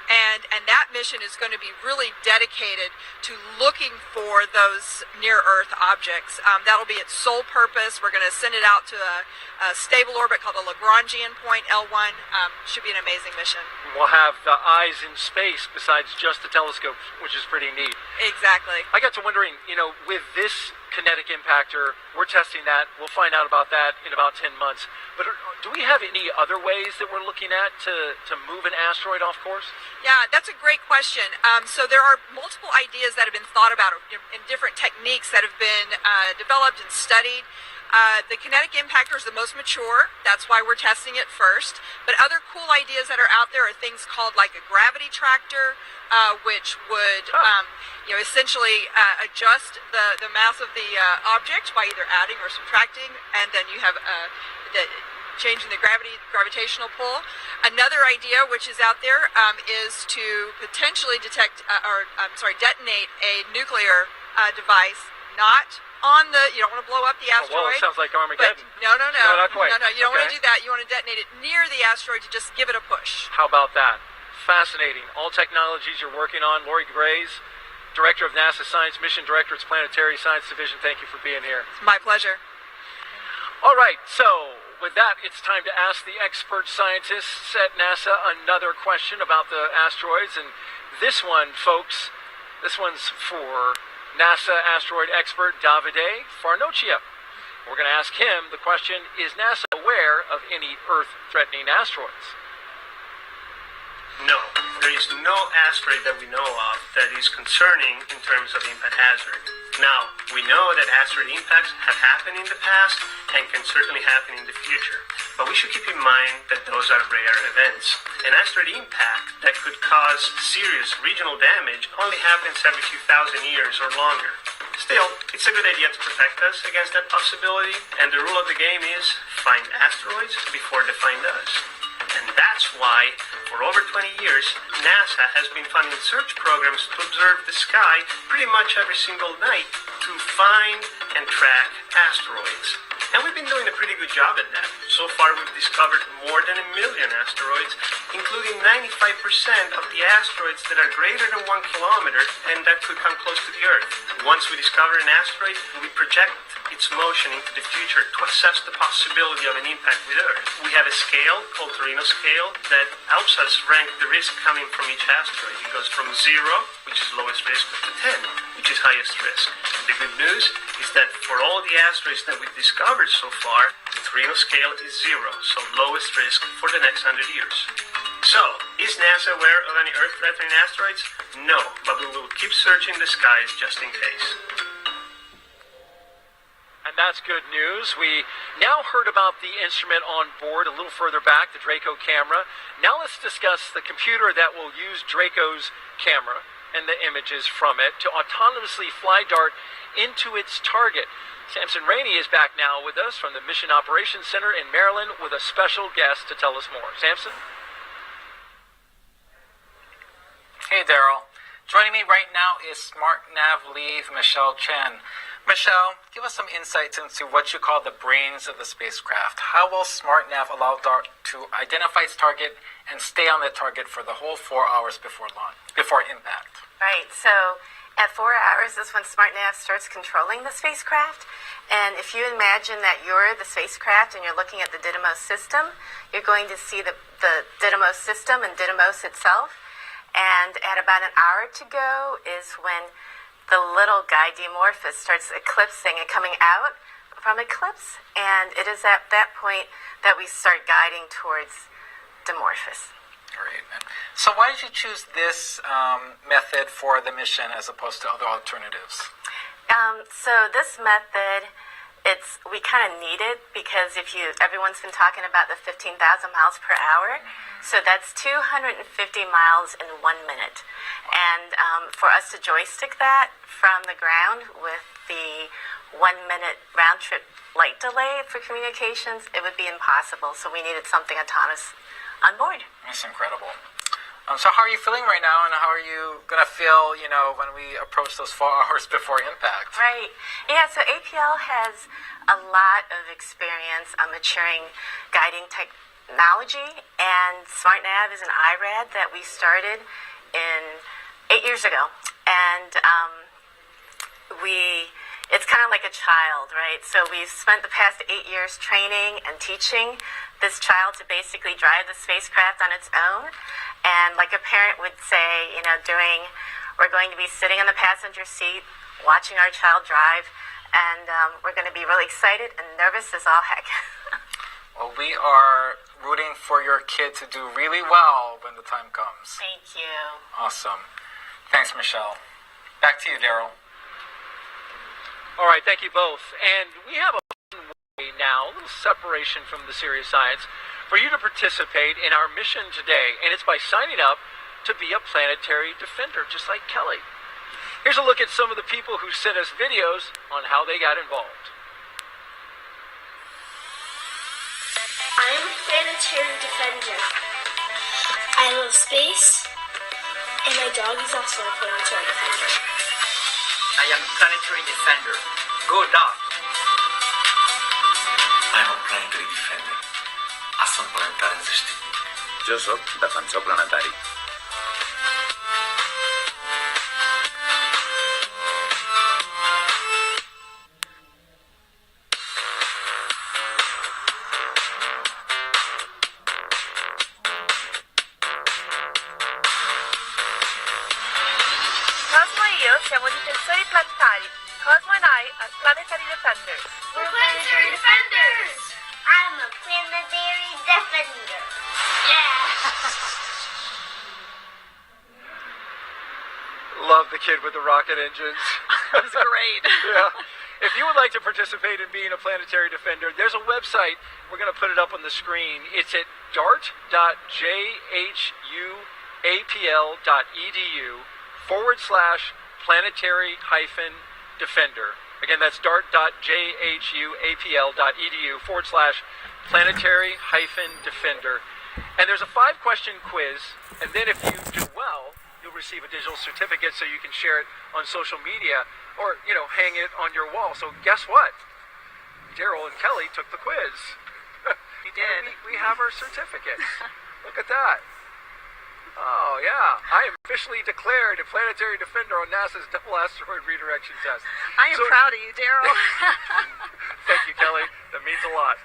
And that mission is going to be really dedicated to looking for those near-Earth objects. That'll be its sole purpose. We're going to send it out to a stable orbit called the Lagrangian point, L1. Should be an amazing mission. We'll have the eyes in space besides just the telescope, which is pretty neat. Exactly. I got to wondering, with this kinetic impactor, we're testing that. We'll find out about that in about 10 months. But do we have any other ways that we're looking at to move an asteroid off course? Yeah, that's a great question. So there are multiple ideas that have been thought about in different techniques that have been developed and studied. The kinetic impactor is the most mature. That's why we're testing it first. But other cool ideas that are out there are things called like a gravity tractor, which would essentially adjust the mass of the object by either adding or subtracting, and then you have changing the gravitational pull. Another idea which is out there is to potentially detonate a nuclear device, not on the, you don't want to blow up the asteroid. Well, it sounds like Armageddon. No, not quite. No, you don't want to do that. You want to detonate it near the asteroid to just give it a push. How about that? Fascinating. All technologies you're working on. Lori Grays, Director of NASA Science Mission Director at Planetary Science Division, thank you for being here. It's my pleasure. All right, so with that, it's time to ask the expert scientists at NASA another question about the asteroids. And this one, folks, this one's for NASA asteroid expert Davide Farnocchia. We're going to ask him the question, is NASA aware of any Earth-threatening asteroids? No, there is no asteroid that we know of that is concerning in terms of impact hazard. Now, we know that asteroid impacts have happened in the past and can certainly happen in the future. But we should keep in mind that those are rare events. An asteroid impact that could cause serious regional damage only happens every few thousand years or longer. Still, it's a good idea to protect us against that possibility, and the rule of the game is find asteroids before they find us. And that's why, for over 20 years, NASA has been funding search programs to observe the sky pretty much every single night to find and track asteroids. And we've been doing a pretty good job at that. So far, we've discovered more than 1 million asteroids, including 95% of the asteroids that are greater than 1 kilometer and that could come close to the Earth. Once we discover an asteroid, we project its motion into the future to assess the possibility of an impact with Earth. We have a scale called Torino scale that helps us rank the risk coming from each asteroid. It goes from 0, which is lowest risk, to 10, which is highest risk. The good news is that for all the asteroids that we've discovered so far, the Torino scale is 0, so lowest risk for the next 100 years. So, is NASA aware of any Earth-threatening asteroids? No, but we will keep searching the skies just in case. And that's good news. We now heard about the instrument on board a little further back, the Draco camera. Now let's discuss the computer that will use Draco's camera and the images from it to autonomously fly DART into its target. Samson Rainey is back now with us from the Mission Operations Center in Maryland with a special guest to tell us more. Samson? Hey, Daryl. Joining me right now is SmartNav lead Michelle Chen. Michelle, give us some insights into what you call the brains of the spacecraft. How will SmartNav allow DART to identify its target and stay on that target for the whole 4 hours before impact? Right, so at 4 hours is when SmartNav starts controlling the spacecraft. And if you imagine that you're the spacecraft and you're looking at the Didymos system, you're going to see the Didymos system and Didymos itself. And at about an hour to go is when the little guy, Dimorphos, starts eclipsing and coming out from eclipse. And it is at that point that we start guiding towards Dimorphos. Great. So why did you choose this method for the mission as opposed to other alternatives? So this method, we kind of need it because everyone's been talking about the 15,000 miles per hour. So that's 250 miles in 1 minute. And for us to joystick that from the ground with the 1 minute round trip flight delay for communications, it would be impossible. So we needed something autonomous on board. That's incredible. So how are you feeling right now, and how are you going to feel, when we approach those 4 hours before impact? Right. Yeah, so APL has a lot of experience on maturing guiding technology, and SmartNav is an IRAD that we started in 8 years ago. And it's kind of like a child, right? So we've spent the past 8 years training and teaching this child to basically drive the spacecraft on its own. And like a parent would say, we're going to be sitting in the passenger seat, watching our child drive, and we're going to be really excited and nervous as all heck. Well, we are rooting for your kid to do really well when the time comes. Thank you. Awesome. Thanks, Michelle. Back to you, Daryl. All right, thank you both. And we have a way now, a little separation from the serious science, for you to participate in our mission today, and it's by signing up to be a planetary defender, just like Kelly. Here's a look at some of the people who sent us videos on how they got involved. I'm a planetary defender. I love space, and my dog is also a planetary defender. I am a planetary defender. Go dog! I'm a planetary defender. Asam planetari srishti. Jo soc defensor planetari. Cosmo e io siamo difensori planetari. Cosmo and I are planetary defenders. We're planetary defenders! I'm a planetary defender. Yeah! Love the kid with the rocket engines. That was great. Yeah. If you would like to participate in being a planetary defender, there's a website. We're going to put it up on the screen. It's at dart.jhuapl.edu/planetary-defender. Again, that's dart.jhuapl.edu/planetary-defender. And there's a 5-question quiz, and then if you do well, you'll receive a digital certificate so you can share it on social media or, hang it on your wall. So guess what? Daryl and Kelly took the quiz. We did. We have our certificates. Look at that. Oh, yeah. I am officially declared a planetary defender on NASA's Double Asteroid Redirection Test. I am proud of you, Daryl. Thank you, Kelly. That means a lot.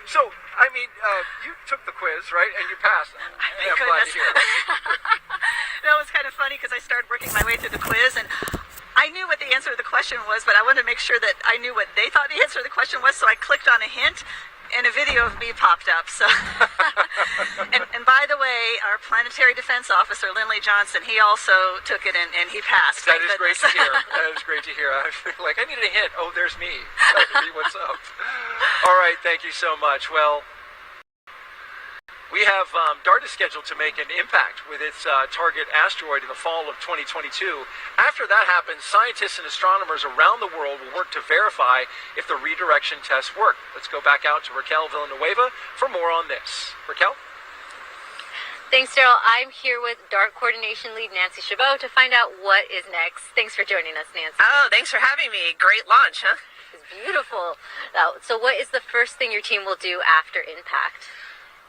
So, you took the quiz, right? And you passed. Thank I'm glad to goodness. hear it. That was kind of funny because I started working my way through the quiz, and I knew what the answer to the question was, but I wanted to make sure that I knew what they thought the answer to the question was, so I clicked on a hint, and a video of me popped up. So, and by the way, our planetary defense officer, Lindley Johnson, he also took it and he passed. That is great to hear. That is great to hear. I needed a hint. Oh, there's me. Tell me what's up. All right, thank you so much. Well, we have DART is scheduled to make an impact with its target asteroid in the fall of 2022. After that happens, scientists and astronomers around the world will work to verify if the redirection tests work. Let's go back out to Raquel Villanueva for more on this. Raquel? Thanks, Daryl. I'm here with DART coordination lead Nancy Chabot to find out what is next. Thanks for joining us, Nancy. Oh, thanks for having me. Great launch, huh? It's beautiful. So what is the first thing your team will do after impact?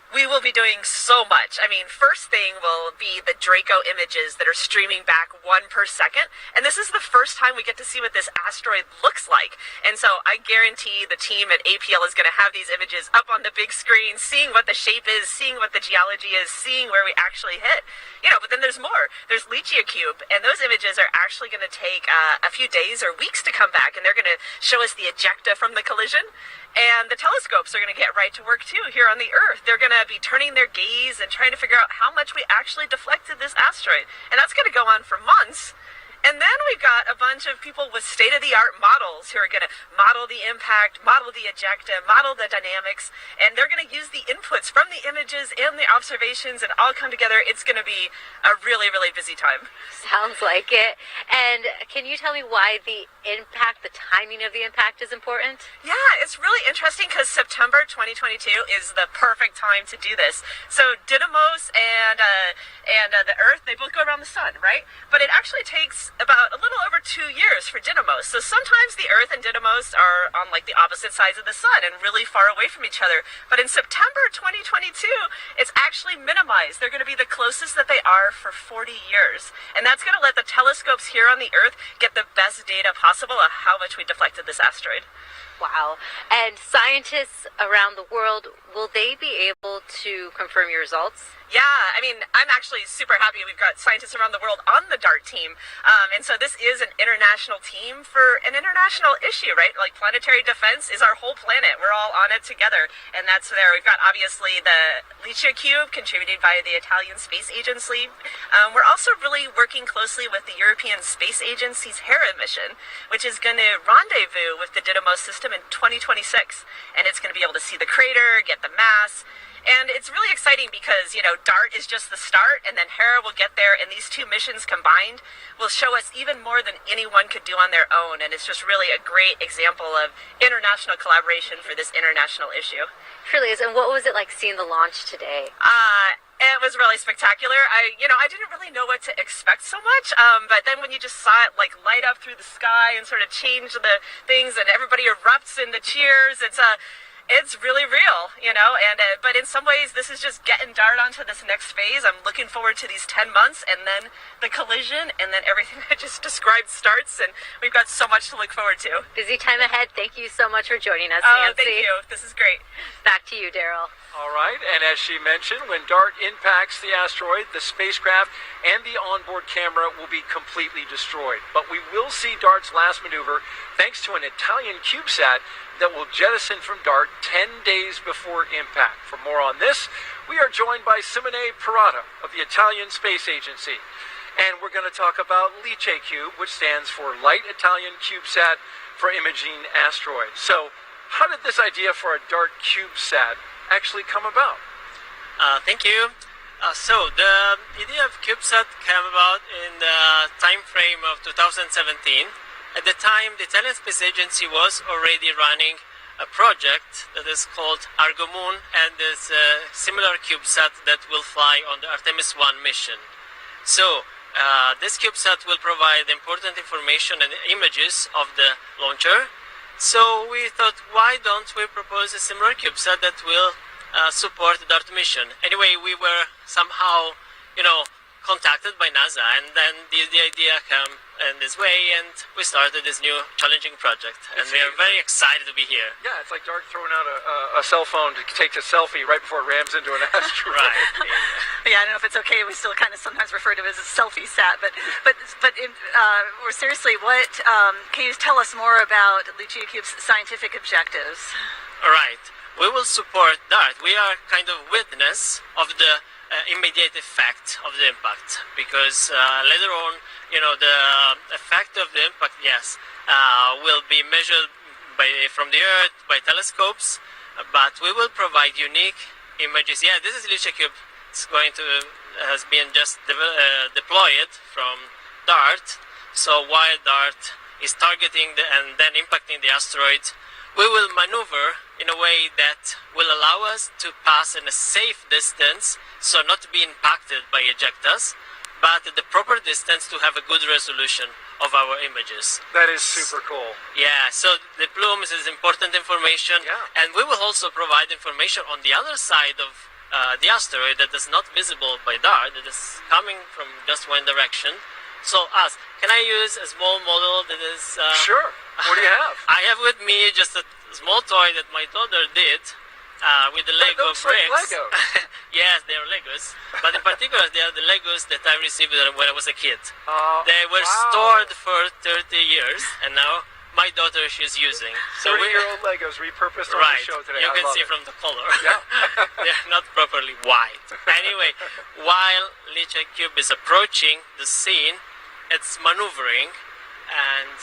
We will be doing so much. First thing will be the Draco images that are streaming back 1 per second. And this is the first time we get to see what this asteroid looks like. And so I guarantee the team at APL is going to have these images up on the big screen, seeing what the shape is, seeing what the geology is, seeing where we actually hit. But then there's more. There's LichioCube, and those images are actually going to take a few days or weeks to come back, and they're going to show us the ejecta from the collision. And the telescopes are going to get right to work too here on the Earth. They're going to be turning their gaze and trying to figure out how much we actually deflected this asteroid. And that's going to go on for months. And then we've got a bunch of people with state-of-the-art models who are going to model the impact, model the ejecta, model the dynamics, and they're going to use the inputs from the images and the observations and all come together. It's going to be a really, really busy time. Sounds like it. And can you tell me why the impact, the timing of the impact is important? Yeah, it's really interesting because September 2022 is the perfect time to do this. So Didymos and the Earth, they both go around the sun, right? But it actually takes about a little over 2 years for Didymos. So sometimes the Earth and Didymos are on like the opposite sides of the sun and really far away from each other. But in September 2022, it's actually minimized. They're going to be the closest that they are for 40 years. And that's going to let the telescopes here on the Earth get the best data possible of how much we deflected this asteroid. Wow. And scientists around the world, will they be able to confirm your results? Yeah, I mean, I'm actually super happy we've got scientists around the world on the DART team. And so this is an international team for an international issue, right? Like planetary defense is our whole planet. We're all on it together. And that's there. We've got obviously the Licia Cube contributed by the Italian Space Agency. We're also really working closely with the European Space Agency's Hera mission, which is going to rendezvous with the Didymos system in 2026. And it's going to be able to see the crater, get the mass. And it's really exciting because, you know, DART is just the start, and then Hera will get there, and these two missions combined will show us even more than anyone could do on their own. And it's just really a great example of international collaboration for this international issue. It really is. And what was it like seeing the launch today? It was really spectacular. I didn't really know what to expect so much, but then when you just saw it like light up through the sky and sort of change the things, and everybody erupts in the cheers, it's really real, you know, and but in some ways this is just getting DART onto this next phase. I'm looking forward to these 10 months and then the collision and then everything I just described starts, and we've got so much to look forward to. Busy time ahead. Thank you so much for joining us, Oh, Nancy. thank you. This is great. Back to you, Daryl. All right, and as she mentioned, when DART impacts the asteroid, the spacecraft and the onboard camera will be completely destroyed. But we will see DART's last maneuver thanks to an Italian CubeSat that will jettison from DART 10 days before impact. For more on this, we are joined by Simone Parata of the Italian Space Agency. And we're going to talk about Licia Cube, which stands for Light Italian CubeSat for Imaging Asteroids. So, how did this idea for a DART CubeSat actually come about? Thank you. So the idea of CubeSat came about in the time frame of 2017. At the time, the Italian Space Agency was already running a project that is called Argo Moon, and there's a similar CubeSat that will fly on the Artemis 1 mission. So this CubeSat will provide important information and images of the launcher. So we thought, why don't we propose a similar CubeSat that will support the DART mission? Anyway, we were somehow, contacted by NASA, and then the idea came in this way, and we started this new challenging project, and we are very excited to be here. Yeah, it's like DART throwing out a cell phone to take a selfie right before it rams into an asteroid. Right. Yeah, I don't know if it's okay. We still kind of sometimes refer to it as a selfie sat, but or seriously, what can you tell us more about Licia Cube's scientific objectives? All right. We will support DART. We are kind of witness of the immediate effect of the impact, because later on, the effect of the impact, yes, will be measured from the Earth by telescopes, but we will provide unique images. Yeah, this is Licia Cube. It's has been just deployed from DART. So while DART is targeting and then impacting the asteroid, we will maneuver in a way that will allow us to pass in a safe distance, so not to be impacted by ejectas, but at the proper distance to have a good resolution of our images. That is super cool. Yeah, so the plumes is important information, and we will also provide information on the other side of the asteroid that is not visible by DART, that is coming from just one direction. So can I use a small model that is... Sure. What do you have? I have with me just a small toy that my daughter did with the Lego bricks. Like Legos. Yes, they are Legos. But in particular, they are the Legos that I received when I was a kid. They were stored for 30 years, and now my daughter is using. So 30-year-old Legos repurposed on the show today. You can see from the color. Yeah. They're not properly white. Anyway, while Licia Cube is approaching the scene, it's maneuvering, and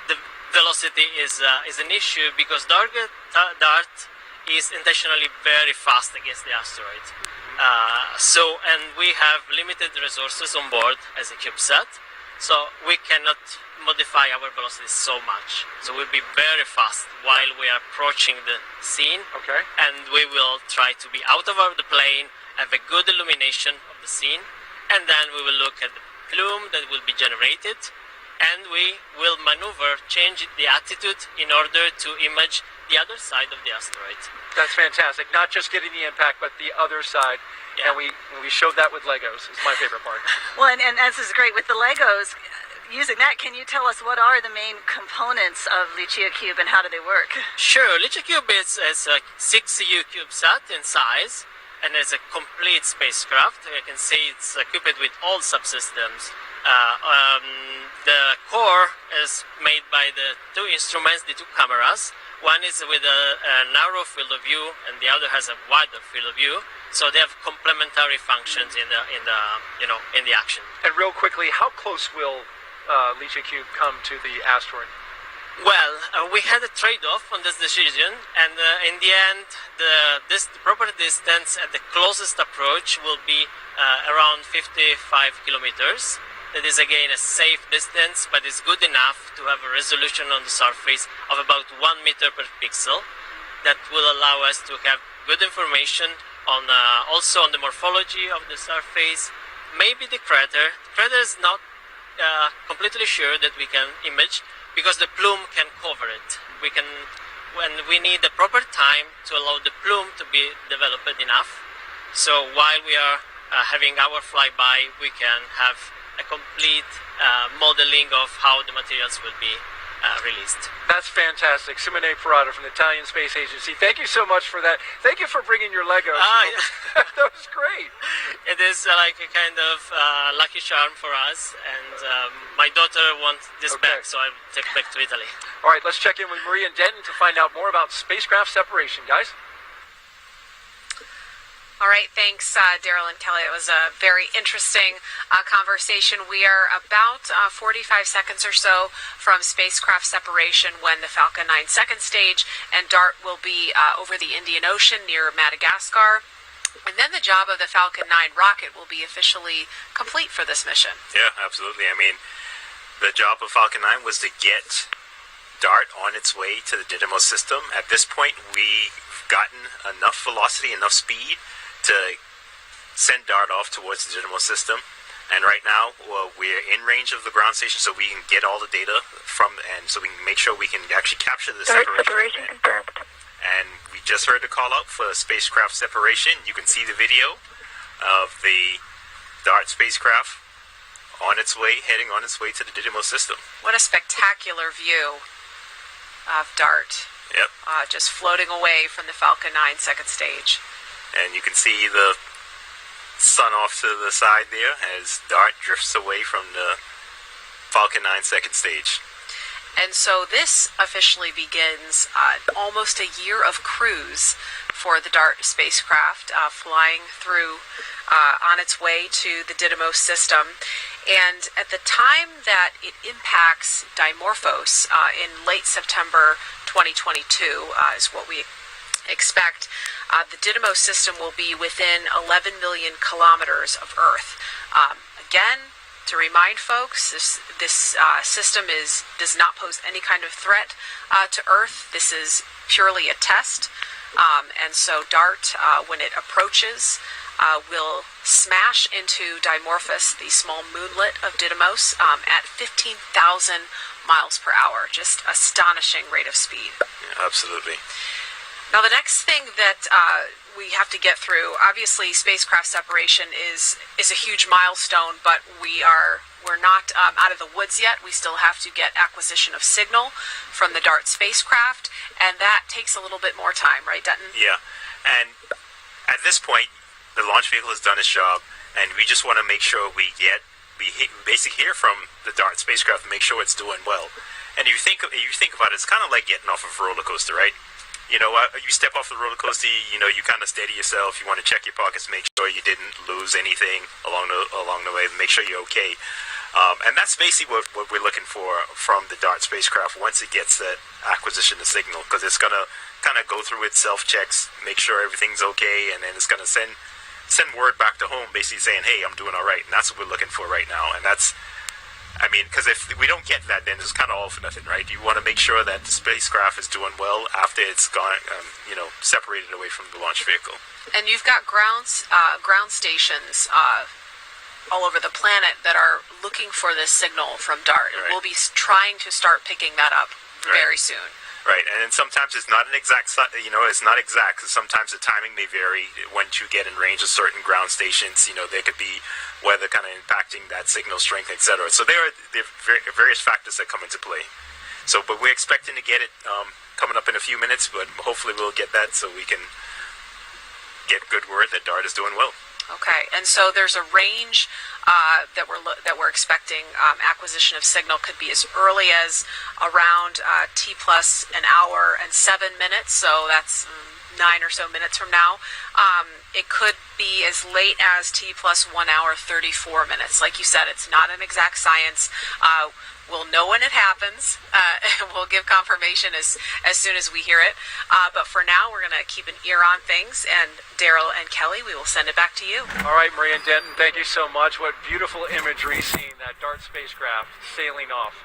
the velocity is an issue because DART is intentionally very fast against the asteroid. And we have limited resources on board as a CubeSat, so we cannot modify our velocity so much. So we'll be very fast while we are approaching the scene. Okay. And we will try to be out of the plane, have a good illumination of the scene, and then we will look at the plume that will be generated, and we will maneuver, change the attitude in order to image the other side of the asteroid. That's fantastic. Not just getting the impact, but the other side. Yeah. And we showed that with Legos. It's my favorite part. Well, and this is great with the Legos. Using that, can you tell us what are the main components of LichioCube and how do they work? Sure. LichioCube is a 6U CubeSat in size, and it's a complete spacecraft. You can see it's equipped with all subsystems. The core is made by the two instruments, the two cameras. One is with a narrow field of view, and the other has a wider field of view. So they have complementary functions in the action. And real quickly, how close will LichioCube come to the asteroid? Well, we had a trade-off on this decision, and in the end, the proper distance at the closest approach will be around 55 kilometers. That is again a safe distance, but is good enough to have a resolution on the surface of about 1 meter per pixel. That will allow us to have good information on also on the morphology of the surface, maybe the crater. The crater is not completely sure that we can image because the plume can cover it. When we need the proper time to allow the plume to be developed enough. So while we are having our flyby, we can have a complete modeling of how the materials will be released. That's fantastic. Simone Parada from the Italian Space Agency. Thank you so much for that. Thank you for bringing your Legos. Yeah. That was great. It is like a kind of lucky charm for us, and my daughter wants this back, so I take it back to Italy. All right, let's check in with Marie and Denton to find out more about spacecraft separation, guys. All right, thanks, Daryl and Kelly. It was a very interesting conversation. We are about 45 seconds or so from spacecraft separation when the Falcon 9 second stage and DART will be over the Indian Ocean near Madagascar. And then the job of the Falcon 9 rocket will be officially complete for this mission. Yeah, absolutely. I mean, the job of Falcon 9 was to get DART on its way to the Didymos system. At this point, we've gotten enough velocity, enough speed to send DART off towards the Didymos system. And right now, we're in range of the ground station, so we can get all the data and so we can make sure we can actually capture the separation confirmed. And we just heard the call out for spacecraft separation. You can see the video of the DART spacecraft heading on its way to the Didymos system. What a spectacular view of DART. Yep. Just floating away from the Falcon 9 second stage. And you can see the sun off to the side there as DART drifts away from the Falcon 9 second stage. And so this officially begins almost a year of cruise for the DART spacecraft, flying through on its way to the Didymos system. And at the time that it impacts Dimorphos in late September 2022 is what we expect. The Didymos system will be within 11 million kilometers of Earth. Again, to remind folks, this system does not pose any kind of threat to Earth. This is purely a test. And so DART, when it approaches, will smash into Dimorphos, the small moonlet of Didymos, at 15,000 miles per hour. Just astonishing rate of speed. Yeah, absolutely. Now, the next thing that we have to get through, obviously, spacecraft separation is a huge milestone, but we're not out of the woods yet. We still have to get acquisition of signal from the DART spacecraft, and that takes a little bit more time, right, Denton? Yeah, and at this point, the launch vehicle has done its job, and we just want to make sure we basically hear from the DART spacecraft and make sure it's doing well. And you think about it, it's kind of like getting off of a roller coaster, right? You know, you step off the roller coaster, you kind of steady yourself. You want to check your pockets, make sure you didn't lose anything along the way, make sure you're okay. And that's basically what we're looking for from the DART spacecraft once it gets that acquisition of signal, because it's going to kind of go through its self-checks, make sure everything's okay, and then it's going to send word back to home basically saying, hey, I'm doing all right. And that's what we're looking for right now. And that's, I mean, because if we don't get that, then it's kind of all for nothing, right? You want to make sure that the spacecraft is doing well after it's gone, separated away from the launch vehicle. And you've got ground stations all over the planet that are looking for this signal from DART. And we'll be trying to start picking that up very soon. Right, and then sometimes it's not an exact, it's not exact, because sometimes the timing may vary once you get in range of certain ground stations. There could be weather kind of impacting that signal strength, etc. So there are various factors that come into play. So, but we're expecting to get it coming up in a few minutes, but hopefully we'll get that so we can get good word that DART is doing well. Okay, and so there's a range that we're expecting. Acquisition of signal could be as early as around T plus an hour and 7 minutes, so that's 9 or so minutes from now. It could be as late as T plus 1 hour 34 minutes. Like you said, it's not an exact science. We'll know when it happens, and we'll give confirmation as soon as we hear it. But for now, we're going to keep an ear on things, and Daryl and Kelly, we will send it back to you. All right, Maria and Denton, thank you so much. What beautiful imagery seeing that DART spacecraft sailing off